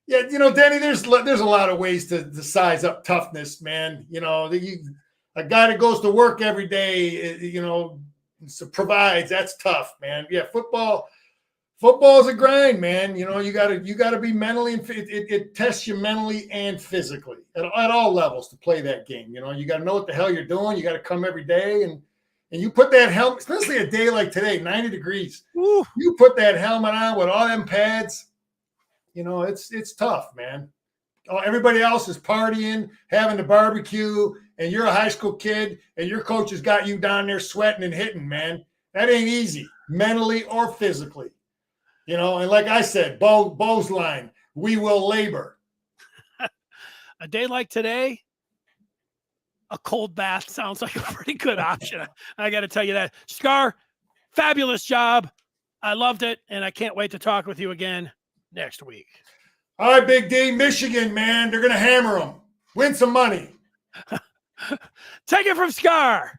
there's a lot of ways to size up toughness, man. A guy that goes to work every day, provides, that's tough, man. Yeah, football is a grind, man. You gotta be mentally and it tests you mentally and physically at all levels to play that game. You got to know what the hell you're doing. You got to come every day and you put that helmet, especially a day like today, 90 degrees. Ooh. You put that helmet on with all them pads. It's tough, man. Everybody else is partying, having the barbecue, and you're a high school kid, and your coach has got you down there sweating and hitting, man. That ain't easy, mentally or physically. And like I said, Bo's line, we will labor. A day like today, a cold bath sounds like a pretty good option. I got to tell you that. Scar, fabulous job. I loved it, and I can't wait to talk with you again next week. All right, Big D, Michigan, man. They're going to hammer them. Win some money. Take it from Scar.